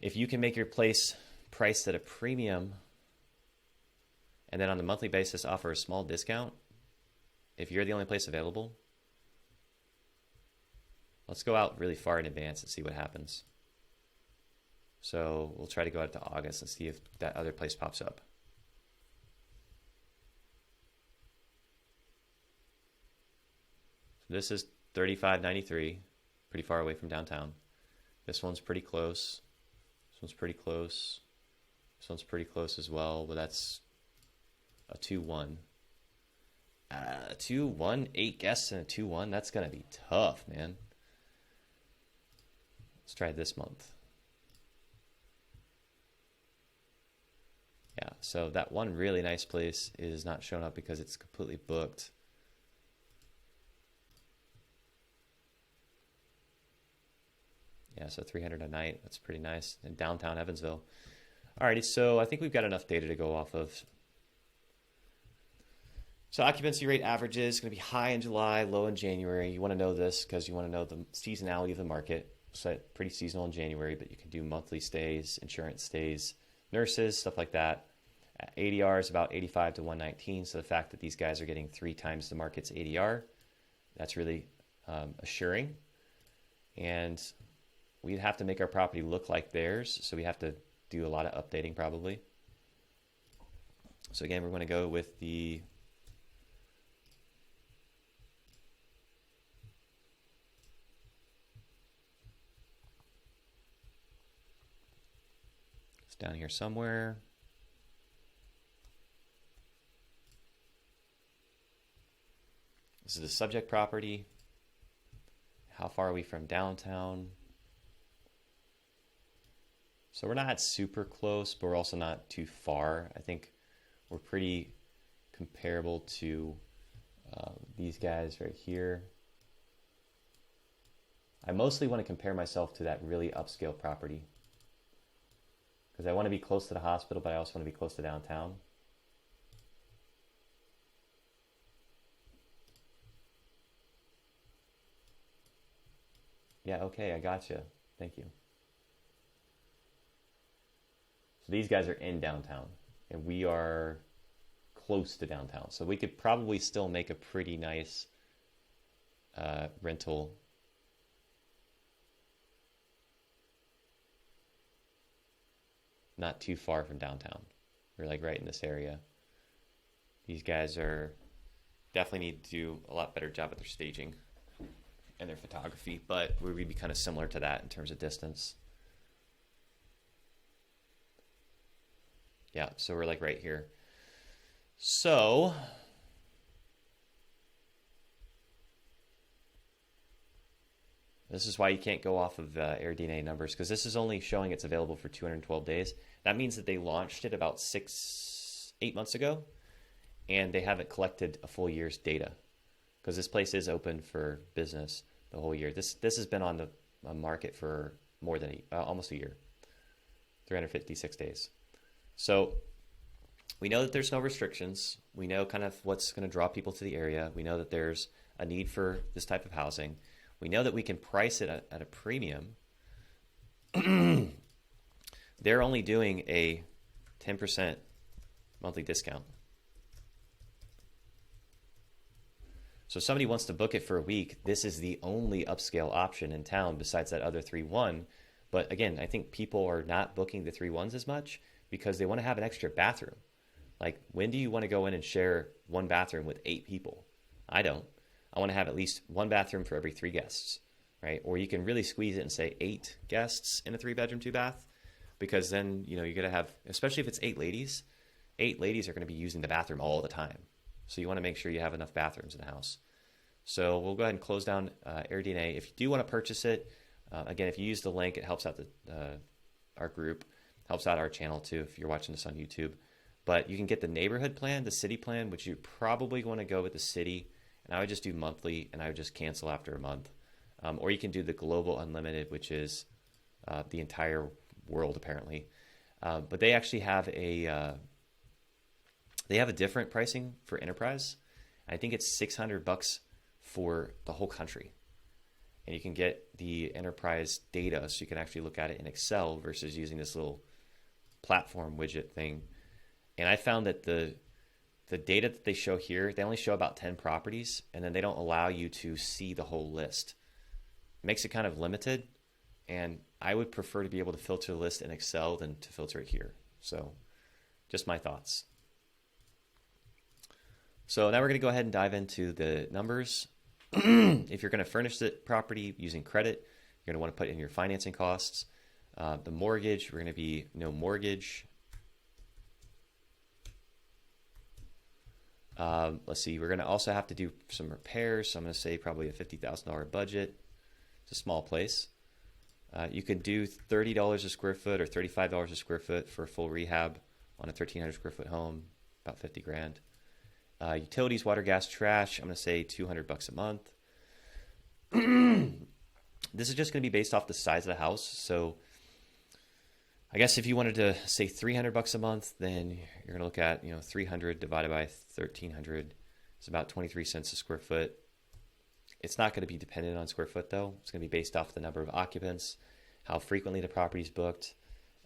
if you can make your place priced at a premium and then on the monthly basis offer a small discount, if you're the only place available, let's go out really far in advance and see what happens. So we'll try to go out to August and see if that other place pops up. So this is 3593, pretty far away from downtown. This one's pretty close. This one's pretty close. This one's pretty close as well, but that's a 2-1. 2-1, 8 guests and a 2-1. That's going to be tough, man. Let's try this month. Yeah, so that one really nice place is not showing up because it's completely booked. Yeah, so 300 a night. That's pretty nice in downtown Evansville. Alrighty, so I think we've got enough data to go off of. So occupancy rate averages going to be high in July, low in January. You want to know this because you want to know the seasonality of the market. So pretty seasonal in January, but you can do monthly stays, insurance stays, nurses, stuff like that. ADR is about 85 to 119. So the fact that these guys are getting 3 times the market's ADR, that's really assuring. And we'd have to make our property look like theirs. So we have to do a lot of updating probably. So again, we're going to go with the it's down here somewhere. This is the subject property. How far are we from downtown? So we're not super close, but we're also not too far. I think we're pretty comparable to these guys right here. I mostly want to compare myself to that really upscale property because I want to be close to the hospital, but I also want to be close to downtown. Yeah, okay, I gotcha. Thank you. So these guys are in downtown, and we are close to downtown. So we could probably still make a pretty nice rental. Not too far from downtown. We're like right in this area. These guys are definitely need to do a lot better job at their staging and their photography, but we would be kind of similar to that in terms of distance. Yeah, so we're like right here. So this is why you can't go off of AirDNA numbers, because this is only showing it's available for 212 days. That means that they launched it about 8 months ago, and they haven't collected a full year's data, because this place is open for business the whole year. This has been on the market for more than almost a year, 356 days. So we know that there's no restrictions. We know kind of what's going to draw people to the area. We know that there's a need for this type of housing. We know that we can price it at a premium. They're only doing a 10% monthly discount. So if somebody wants to book it for a week, this is the only upscale option in town besides that other 3-1. But again, I think people are not booking the 3-1s as much because they want to have an extra bathroom. Like, when do you want to go in and share one bathroom with 8 people? I don't. I want to have at least one bathroom for every 3 guests, right? Or you can really squeeze it and say 8 guests in a 3-bedroom, 2-bath, because then, you know, you're going to have, especially if it's 8 ladies are going to be using the bathroom all the time. So you want to make sure you have enough bathrooms in the house. So we'll go ahead and close down AirDNA. If you do want to purchase it, again, if you use the link, it helps out our group, helps out our channel too if you're watching this on YouTube. But you can get the neighborhood plan, the city plan, which you probably want to go with the city. And I would just do monthly, and I would just cancel after a month. Or you can do the global unlimited, which is the entire world apparently. But they actually have a different pricing for enterprise. I think it's $600 for the whole country. And you can get the enterprise data, so you can actually look at it in Excel versus using this little platform widget thing. And I found that the data that they show here, they only show about 10 properties, and then they don't allow you to see the whole list. It makes it kind of limited, and I would prefer to be able to filter the list in Excel than to filter it here. So just my thoughts. So now we're going to go ahead and dive into the numbers. If you're going to furnish the property using credit, you're going to want to put in your financing costs. The mortgage, we're going to be no mortgage. Let's see, we're going to also have to do some repairs. So I'm going to say probably a $50,000 budget. It's a small place. You could do $30 a square foot or $35 a square foot for a full rehab on a 1,300 square foot home, about 50 grand. Utilities, water, gas, trash, I'm going to say $200 a month. This is just going to be based off the size of the house. So I guess if you wanted to say $300 a month, then you're going to look at, 300 divided by 1,300. It's about 23 cents a square foot. It's not going to be dependent on square foot though. It's going to be based off the number of occupants, how frequently the property is booked,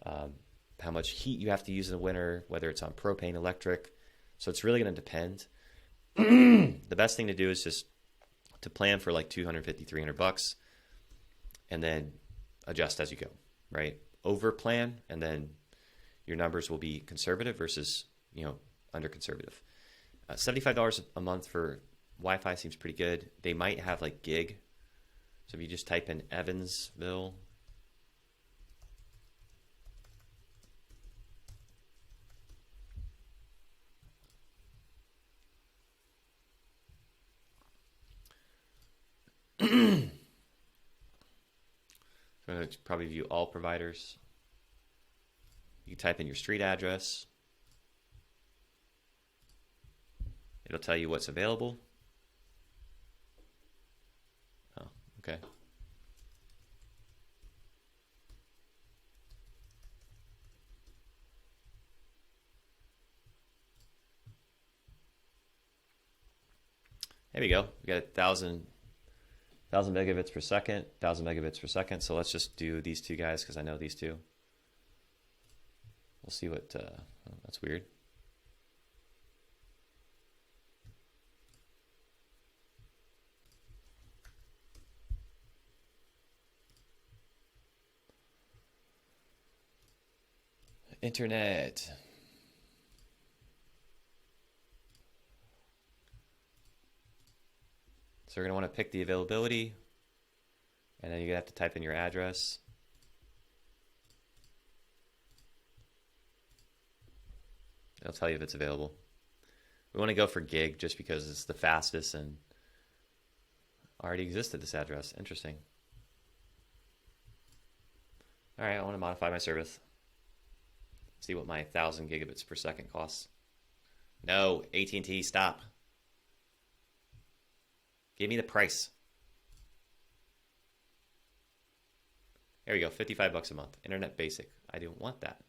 how much heat you have to use in the winter, whether it's on propane, electric. So it's really going to depend. The best thing to do is just to plan for like $250, $300 and then adjust as you go, right? Over plan, and then your numbers will be conservative versus, under conservative. $75 a month for Wi-Fi seems pretty good. They might have like gig. So if you just type in Evansville, so I'm going to probably view all providers. You type in your street address. It'll tell you what's available. Oh, okay. There we go. We got 1,000 megabits per second, 1,000 megabits per second. So let's just do these two guys because I know these two. We'll see what, oh, that's weird. Internet. So we're going to want to pick the availability, and then you're going to have to type in your address. It'll tell you if it's available. We want to go for gig just because it's the fastest and already existed this address. Interesting. All right, I want to modify my service. See what my 1,000 gigabits per second costs. No, AT&T, stop. Give me the price. There we go, $55 a month. Internet basic. I don't want that.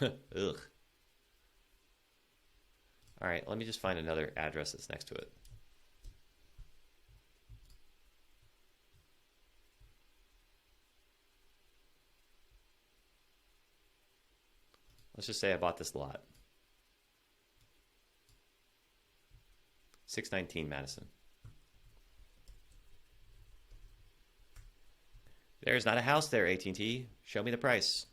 Ugh. All right, let me just find another address that's next to it. Let's just say I bought this lot. 619 Madison. There's not a house there, AT&T. Show me the price.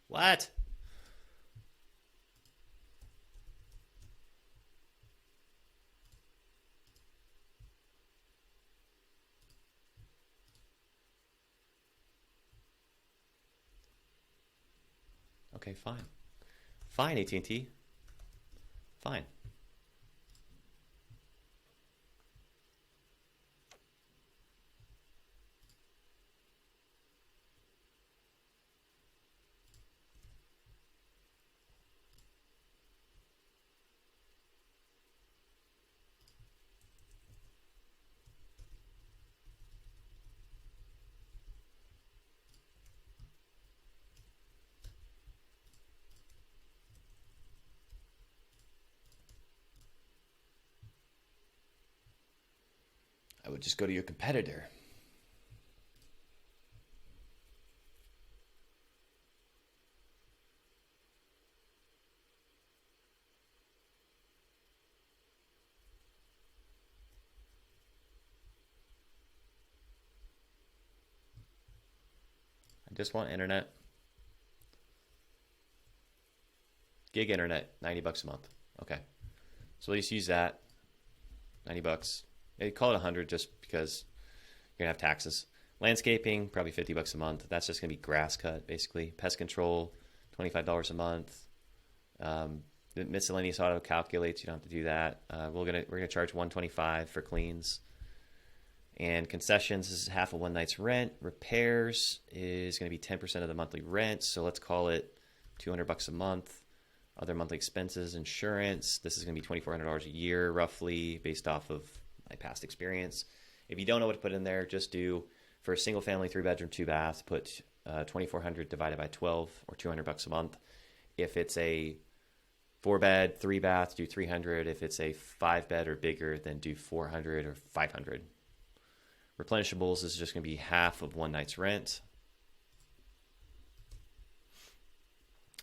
What? Okay, fine. Fine, AT&T. Fine. I would just go to your competitor. I just want internet. Gig internet, 90 bucks a month. Okay. So we'll just use that. 90 bucks. They call it 100 just because you're going to have taxes. Landscaping, probably 50 bucks a month. That's just going to be grass cut, basically. Pest control, $25 a month. The miscellaneous auto calculates. You don't have to do that. We're gonna charge $125 for cleans. And concessions, this is half of one night's rent. Repairs is going to be 10% of the monthly rent. So let's call it 200 bucks a month. Other monthly expenses, insurance. This is going to be $2,400 a year, roughly, based off of my past experience. If you don't know what to put in there, just do, for a single family, 3-bedroom, 2-bath, put 2,400 divided by 12, or 200 bucks a month. If it's a 4-bed, 3-bath, do 300. If it's a 5-bed or bigger, then do 400 or 500. Replenishables is just going to be half of one night's rent.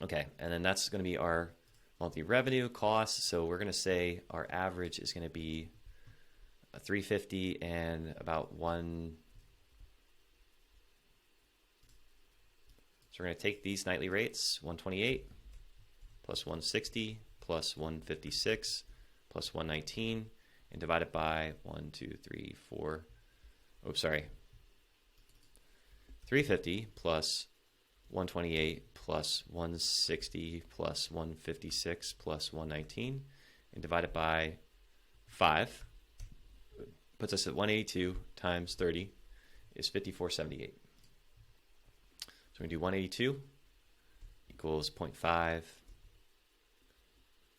Okay, and then that's going to be our monthly revenue costs. So we're going to say our average is going to be $350 and about one. So we're going to take these nightly rates, 128 plus 160 plus 156 plus 119, and divide it by 350 plus 128 plus 160 plus 156 plus 119, and divide it by 5. Puts us at 182 times 30 is 5478. So we're going to do 182 equals 0.5.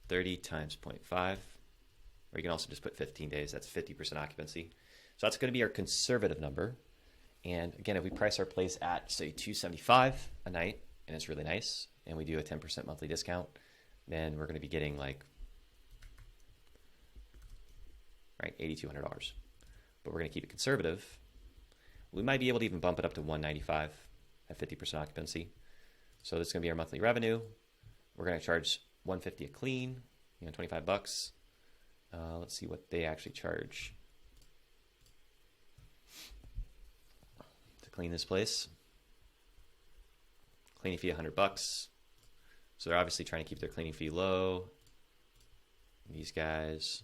30 times 0.5. Or you can also just put 15 days. That's 50% occupancy. So that's going to be our conservative number. And again, if we price our place at, say, $275 a night, and it's really nice, and we do a 10% monthly discount, then we're going to be getting like, right, $8,200. But we're going to keep it conservative. We might be able to even bump it up to $195 at 50% occupancy. So this is going to be our monthly revenue. We're going to charge $150 a clean, 25 bucks. Let's see what they actually charge to clean this place. Cleaning fee, 100 bucks. So they're obviously trying to keep their cleaning fee low. These guys.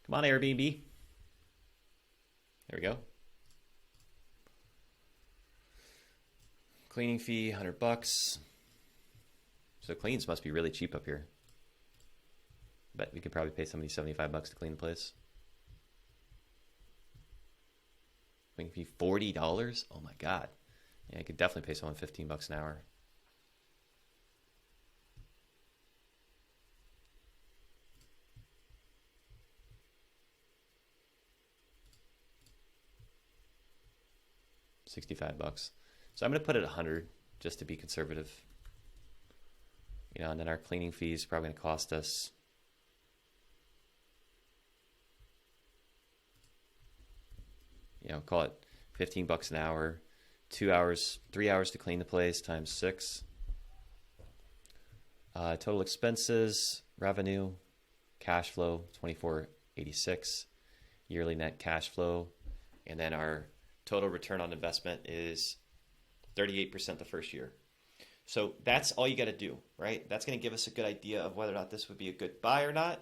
Come on, Airbnb. There we go. Cleaning fee, 100 bucks. So cleans must be really cheap up here. Bet we could probably pay somebody 75 bucks to clean the place. Cleaning fee, $40? Oh my God. Yeah, I could definitely pay someone 15 bucks an hour. $65. So I'm going to put it 100 just to be conservative. And then our cleaning fee is probably going to cost us call it 15 bucks an hour, 2 hours, 3 hours to clean the place times 6. Total expenses, revenue, cash flow, 2486, yearly net cash flow, and then our total return on investment is 38% the first year. So that's all you got to do, right? That's going to give us a good idea of whether or not this would be a good buy or not.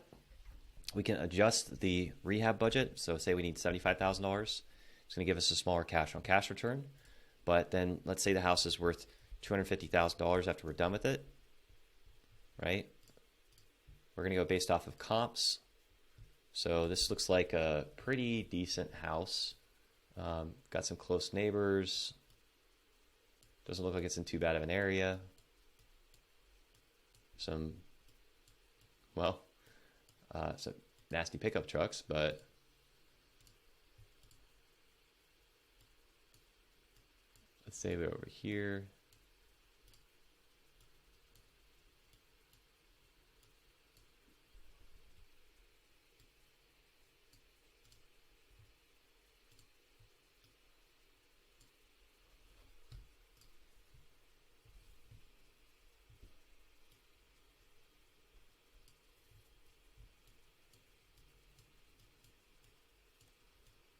We can adjust the rehab budget. So say we need $75,000. It's going to give us a smaller cash on cash return. But then let's say the house is worth $250,000 after we're done with it, right? We're going to go based off of comps. So this looks like a pretty decent house. Got some close neighbors. Doesn't look like it's in too bad of an area. Some nasty pickup trucks, but Let's save it over here.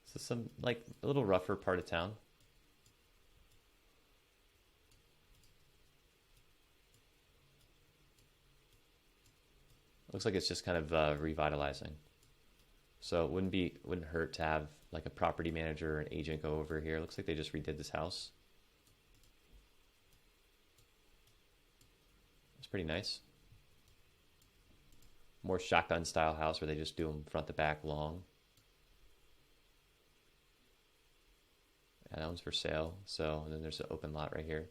So some like a little rougher part of town. Looks like it's just kind of revitalizing. So it wouldn't hurt to have like a property manager or an agent go over here. Looks like they just redid this house. It's pretty nice. More shotgun style house where they just do them front to back long. And that one's for sale. So and then there's an open lot right here.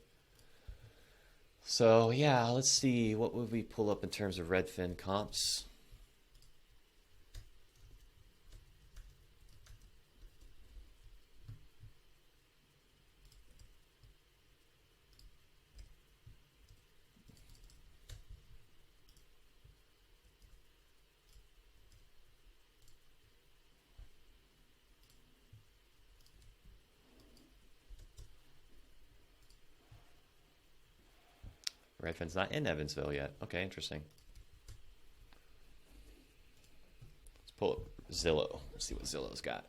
So yeah, let's see. What would we pull up in terms of Redfin comps? Redfin's not in Evansville yet. Okay, interesting. Let's pull up Zillow. Let's see what Zillow's got.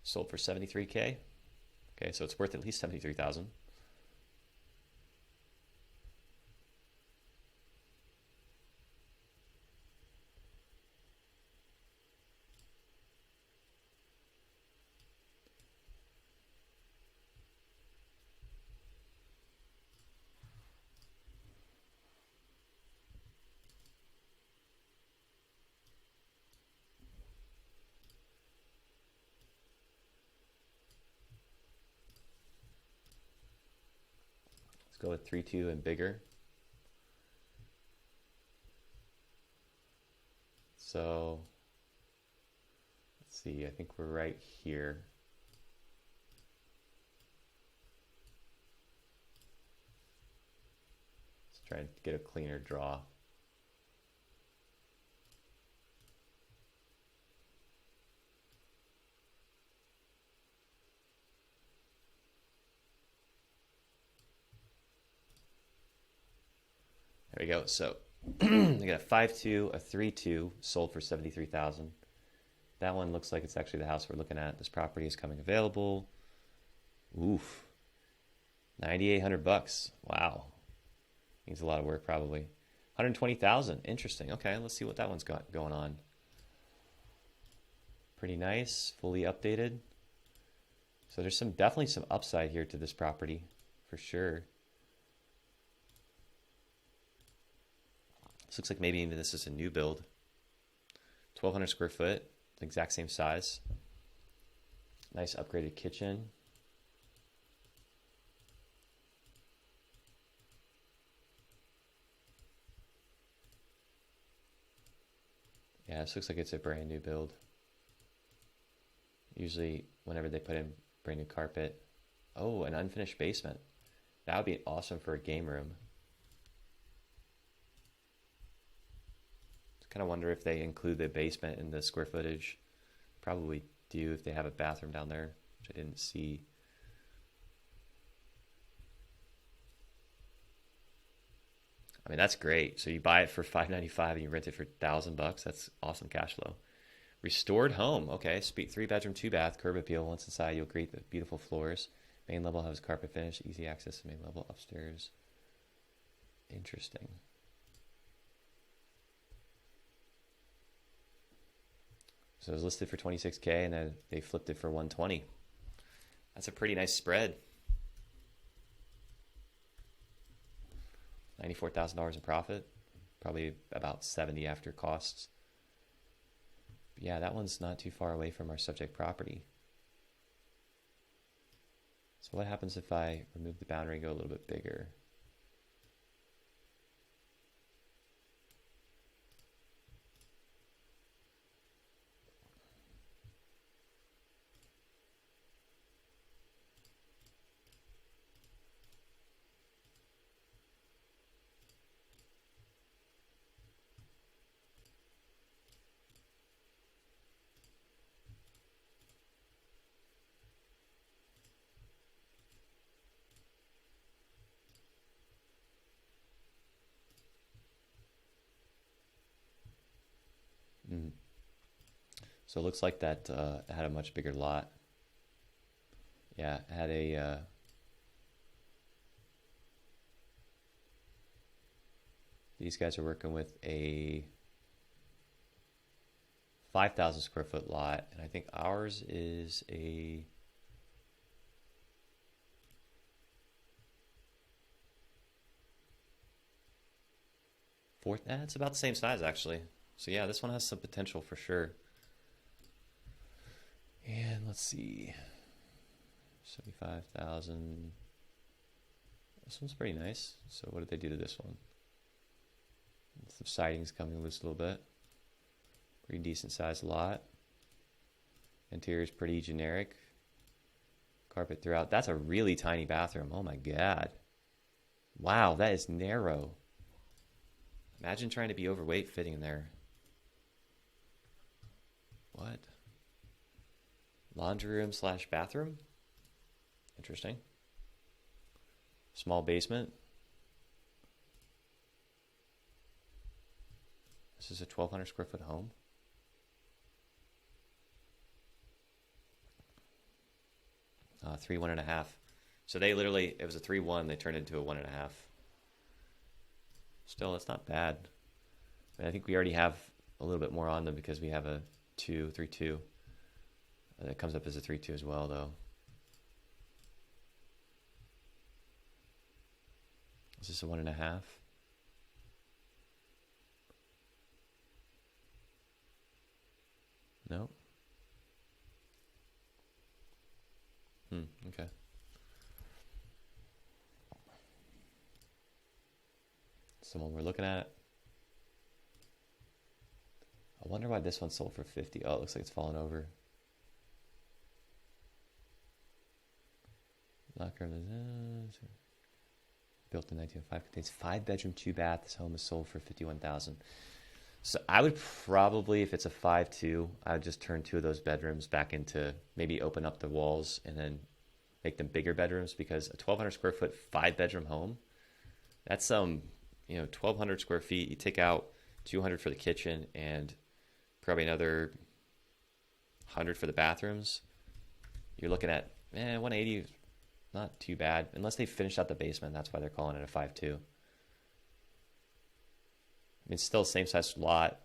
Sold for $73K. Okay, so it's worth at least $73,000. Let's go with 3.2 and bigger. So let's see, I think we're right here. Let's try and get a cleaner draw. There we go. So they got a 5.2, a 3.2 sold for $73,000. That one looks like it's actually the house we're looking at. This property is coming available. Oof, $9,800. Wow, needs a lot of work probably. 120,000. Interesting. Okay, let's see what that one's got going on. Pretty nice, fully updated. So there's definitely some upside here to this property for sure. This looks like maybe even this is a new build. 1,200 square foot, exact same size. Nice upgraded kitchen. Yeah, this looks like it's a brand new build. Usually whenever they put in brand new carpet. Oh, an unfinished basement. That would be awesome for a game room. Kind of wonder if they include the basement in the square footage. Probably do if they have a bathroom down there, which I didn't see. I mean, that's great. So you buy it for $595 and you rent it for $1,000. That's awesome cash flow. Restored home. Okay, 3-bedroom, 2-bath, curb appeal. Once inside, you'll greet the beautiful floors. Main level has carpet finish, easy access to main level upstairs. Interesting. So it was listed for $26K and then they flipped it for $120. That's a pretty nice spread. $94,000 in profit, probably about $70 after costs. But yeah, that one's not too far away from our subject property. So what happens if I remove the boundary and go a little bit bigger? So it looks like that it had a much bigger lot. Yeah, it had a these guys are working with a 5,000 square foot lot, and I think ours is a fourth. It's about the same size actually. So yeah, this one has some potential for sure. And let's see, 75,000. This one's pretty nice. So what did they do to this one? Some siding's coming loose a little bit. Pretty decent sized lot. Interior's pretty generic. Carpet throughout. That's a really tiny bathroom. Oh my god. Wow, that is narrow. Imagine trying to be overweight fitting in there. What? Laundry room slash bathroom? Interesting. Small basement. This is a 1,200 square foot home. Three 1.5. So they literally, it was a 3-1. They turned it into a 1.5. Still, it's not bad. I mean, I think we already have a little bit more on them because we have a 3-2. That comes up as a 3-2 as well, though. Is this a 1.5? No. Okay. Someone we're looking at. I wonder why this one sold for 50. Oh, it looks like it's fallen over. Locker room. Built in 1905, contains 5-bedroom, 2-bath. This home is sold for $51,000. So I would probably, if it's a 5-2, I would just turn 2 of those bedrooms back into, maybe open up the walls and then make them bigger bedrooms, because a 1,200 square foot 5-bedroom home, that's 1,200 square feet. You take out 200 for the kitchen and probably another 100 for the bathrooms. You're looking at 180. Not too bad, unless they finished out the basement. That's why they're calling it a 5-2. I mean, still same size lot.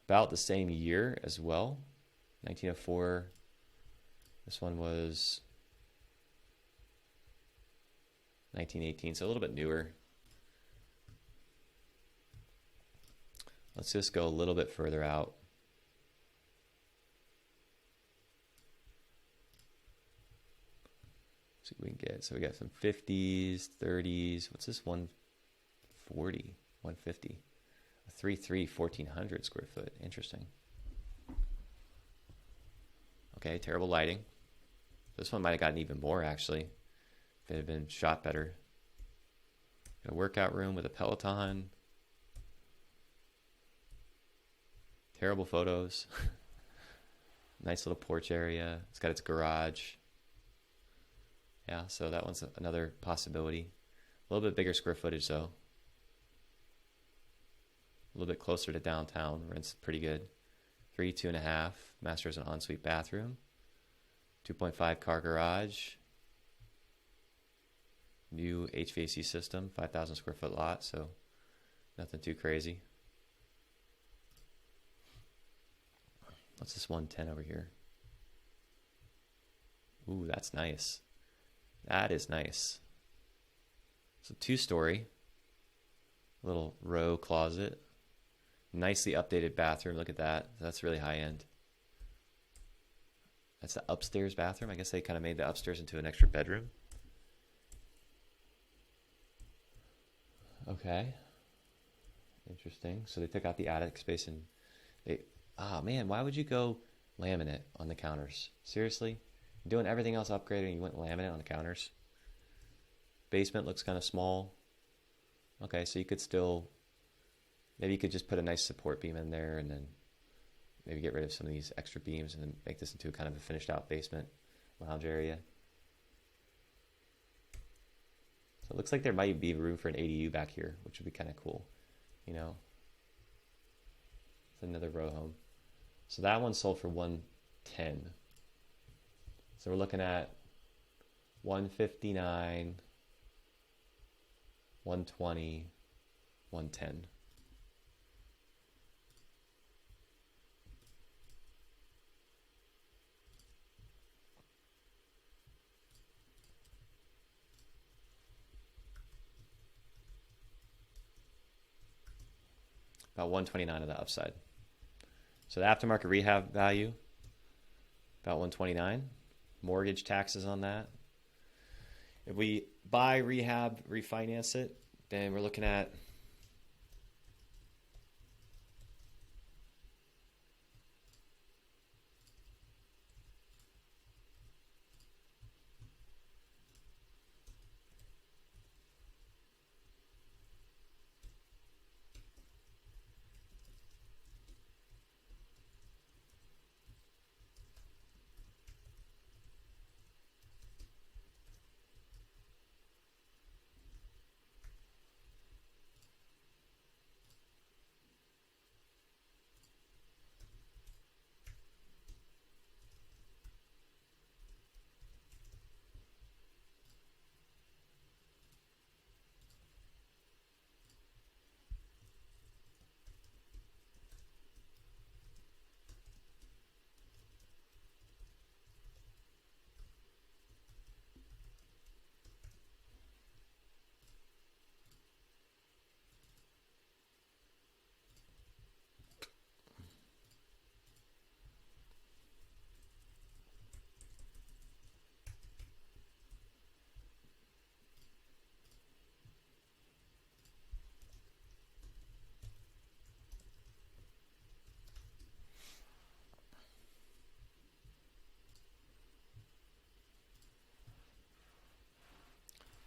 About the same year as well, 1904. This one was 1918, so a little bit newer. Let's just go a little bit further out. See what we can get. So we got some 50s, 30s. What's this? 140, 150. A 3-3, 1,400 square foot. Interesting. Okay, terrible lighting. This one might have gotten even more, actually, if it had been shot better. Got a workout room with a Peloton. Terrible photos. Nice little porch area. It's got its garage. Yeah, so that one's another possibility. A little bit bigger square footage, though. A little bit closer to downtown. Rent's pretty good. 3, 2.5. Master has an ensuite bathroom. 2.5 car garage. New HVAC system. 5,000 square foot lot, so nothing too crazy. What's this 110 over here? Ooh, that's nice. That is nice. It's a 2-story. Little row closet. Nicely updated bathroom. Look at that. That's really high end. That's the upstairs bathroom. I guess they kind of made the upstairs into an extra bedroom. Okay. Interesting. So they took out the attic space and they... Ah, man, why would you go laminate on the counters? Seriously? Doing everything else upgraded and you went laminate on the counters? Basement looks kind of small. Okay, so you could still... Maybe you could just put a nice support beam in there and then maybe get rid of some of these extra beams and then make this into kind of a finished out basement lounge area. So it looks like there might be room for an ADU back here, which would be kind of cool. You know? It's another row home. So that one sold for 110. So we're looking at 159, 120, 110. About 129 of the upside. So the aftermarket rehab value, about 129. Mortgage taxes on that. If we buy rehab, refinance it, then we're looking at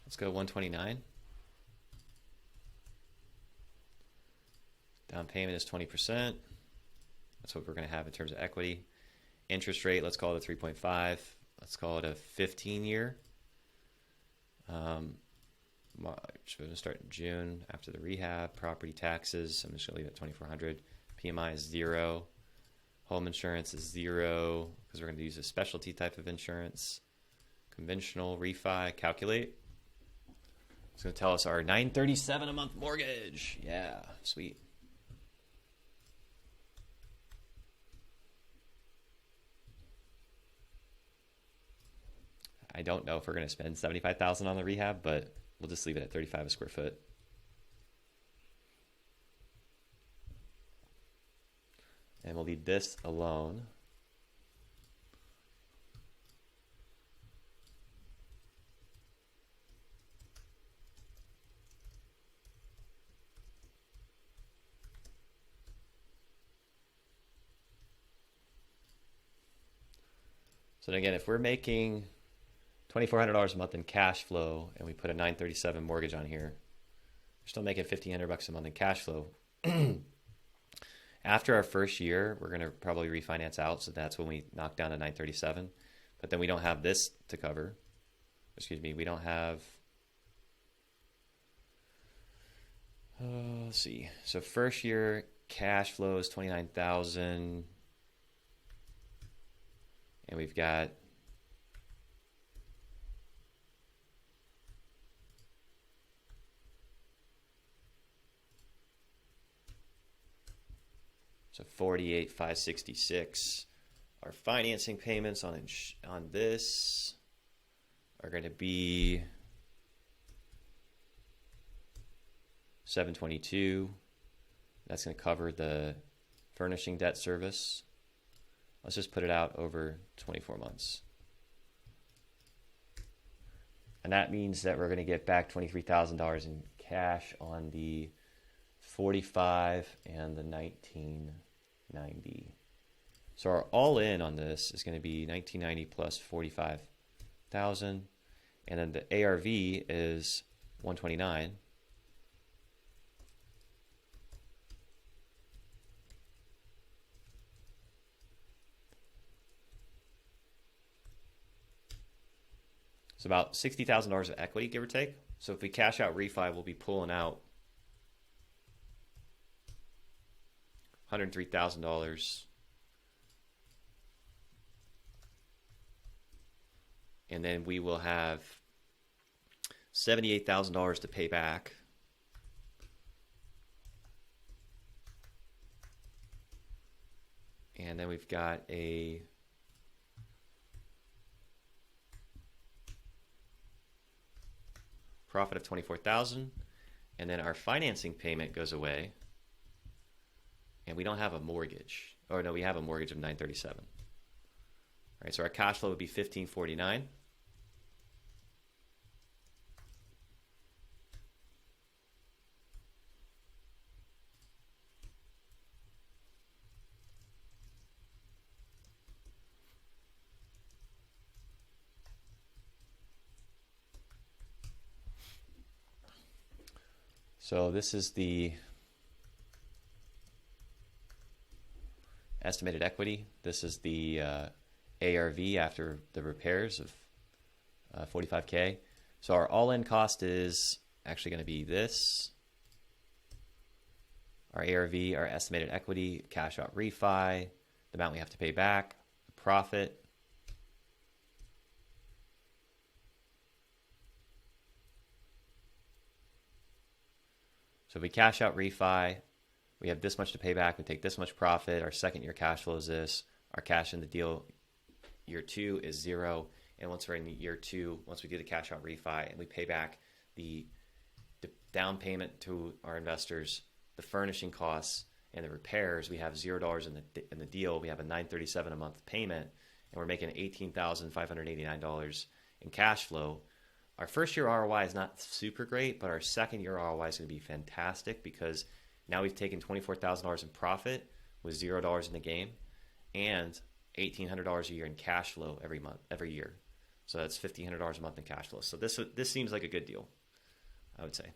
let's go 129. Down payment is 20%. That's what we're going to have in terms of equity. Interest rate, let's call it a 3.5. Let's call it a 15-year. We're going to start in June after the rehab. Property taxes, I'm just going to leave it at 2,400. PMI is 0. Home insurance is 0 because we're going to use a specialty type of insurance. Conventional refi, calculate. It's going to tell us our $937 a month mortgage. Yeah, sweet. I don't know if we're going to spend $75,000 on the rehab, but we'll just leave it at $35 a square foot. And we'll leave this alone. So again, if we're making $2,400 a month in cash flow and we put a $937 mortgage on here, we're still making $1,500 a month in cash flow. After our first year, we're going to probably refinance out, so that's when we knock down to $937. But then we don't have this to cover. Excuse me, we don't have... let's see. So first year cash flow is $29,000. And we've got so $48,566. Our financing payments on this are going to be $722. That's going to cover the furnishing debt service. Let's just put it out over 24 months. And that means that we're going to get back $23,000 in cash on the 45 and the 1990. So our all-in on this is going to be 1990 plus 45,000. And then the ARV is 129. It's about $60,000 of equity, give or take. So if we cash out refi, we'll be pulling out $103,000 and then we will have $78,000 to pay back. And then we've got a profit of $24,000, and then our financing payment goes away, and we don't have a mortgage. Or no, we have a mortgage of $937. All right, so our cash flow would be $1,549. So this is the estimated equity. This is the ARV after the repairs of $45K. So our all-in cost is actually going to be this. Our ARV, our estimated equity, cash out refi, the amount we have to pay back, the profit. So if we cash out refi, we have this much to pay back, we take this much profit, our second year cash flow is this, our cash in the deal year 2 is 0, and once we're in year 2, once we do the cash out refi and we pay back the down payment to our investors, the furnishing costs, and the repairs, we have $0 in the deal, we have a $937 a month payment, and we're making $18,589 in cash flow. Our first year ROI is not super great, but our second year ROI is going to be fantastic because now we've taken $24,000 in profit with $0 in the game and $1,800 a year in cash flow every year. So that's $1,500 a month in cash flow. So this seems like a good deal, I would say.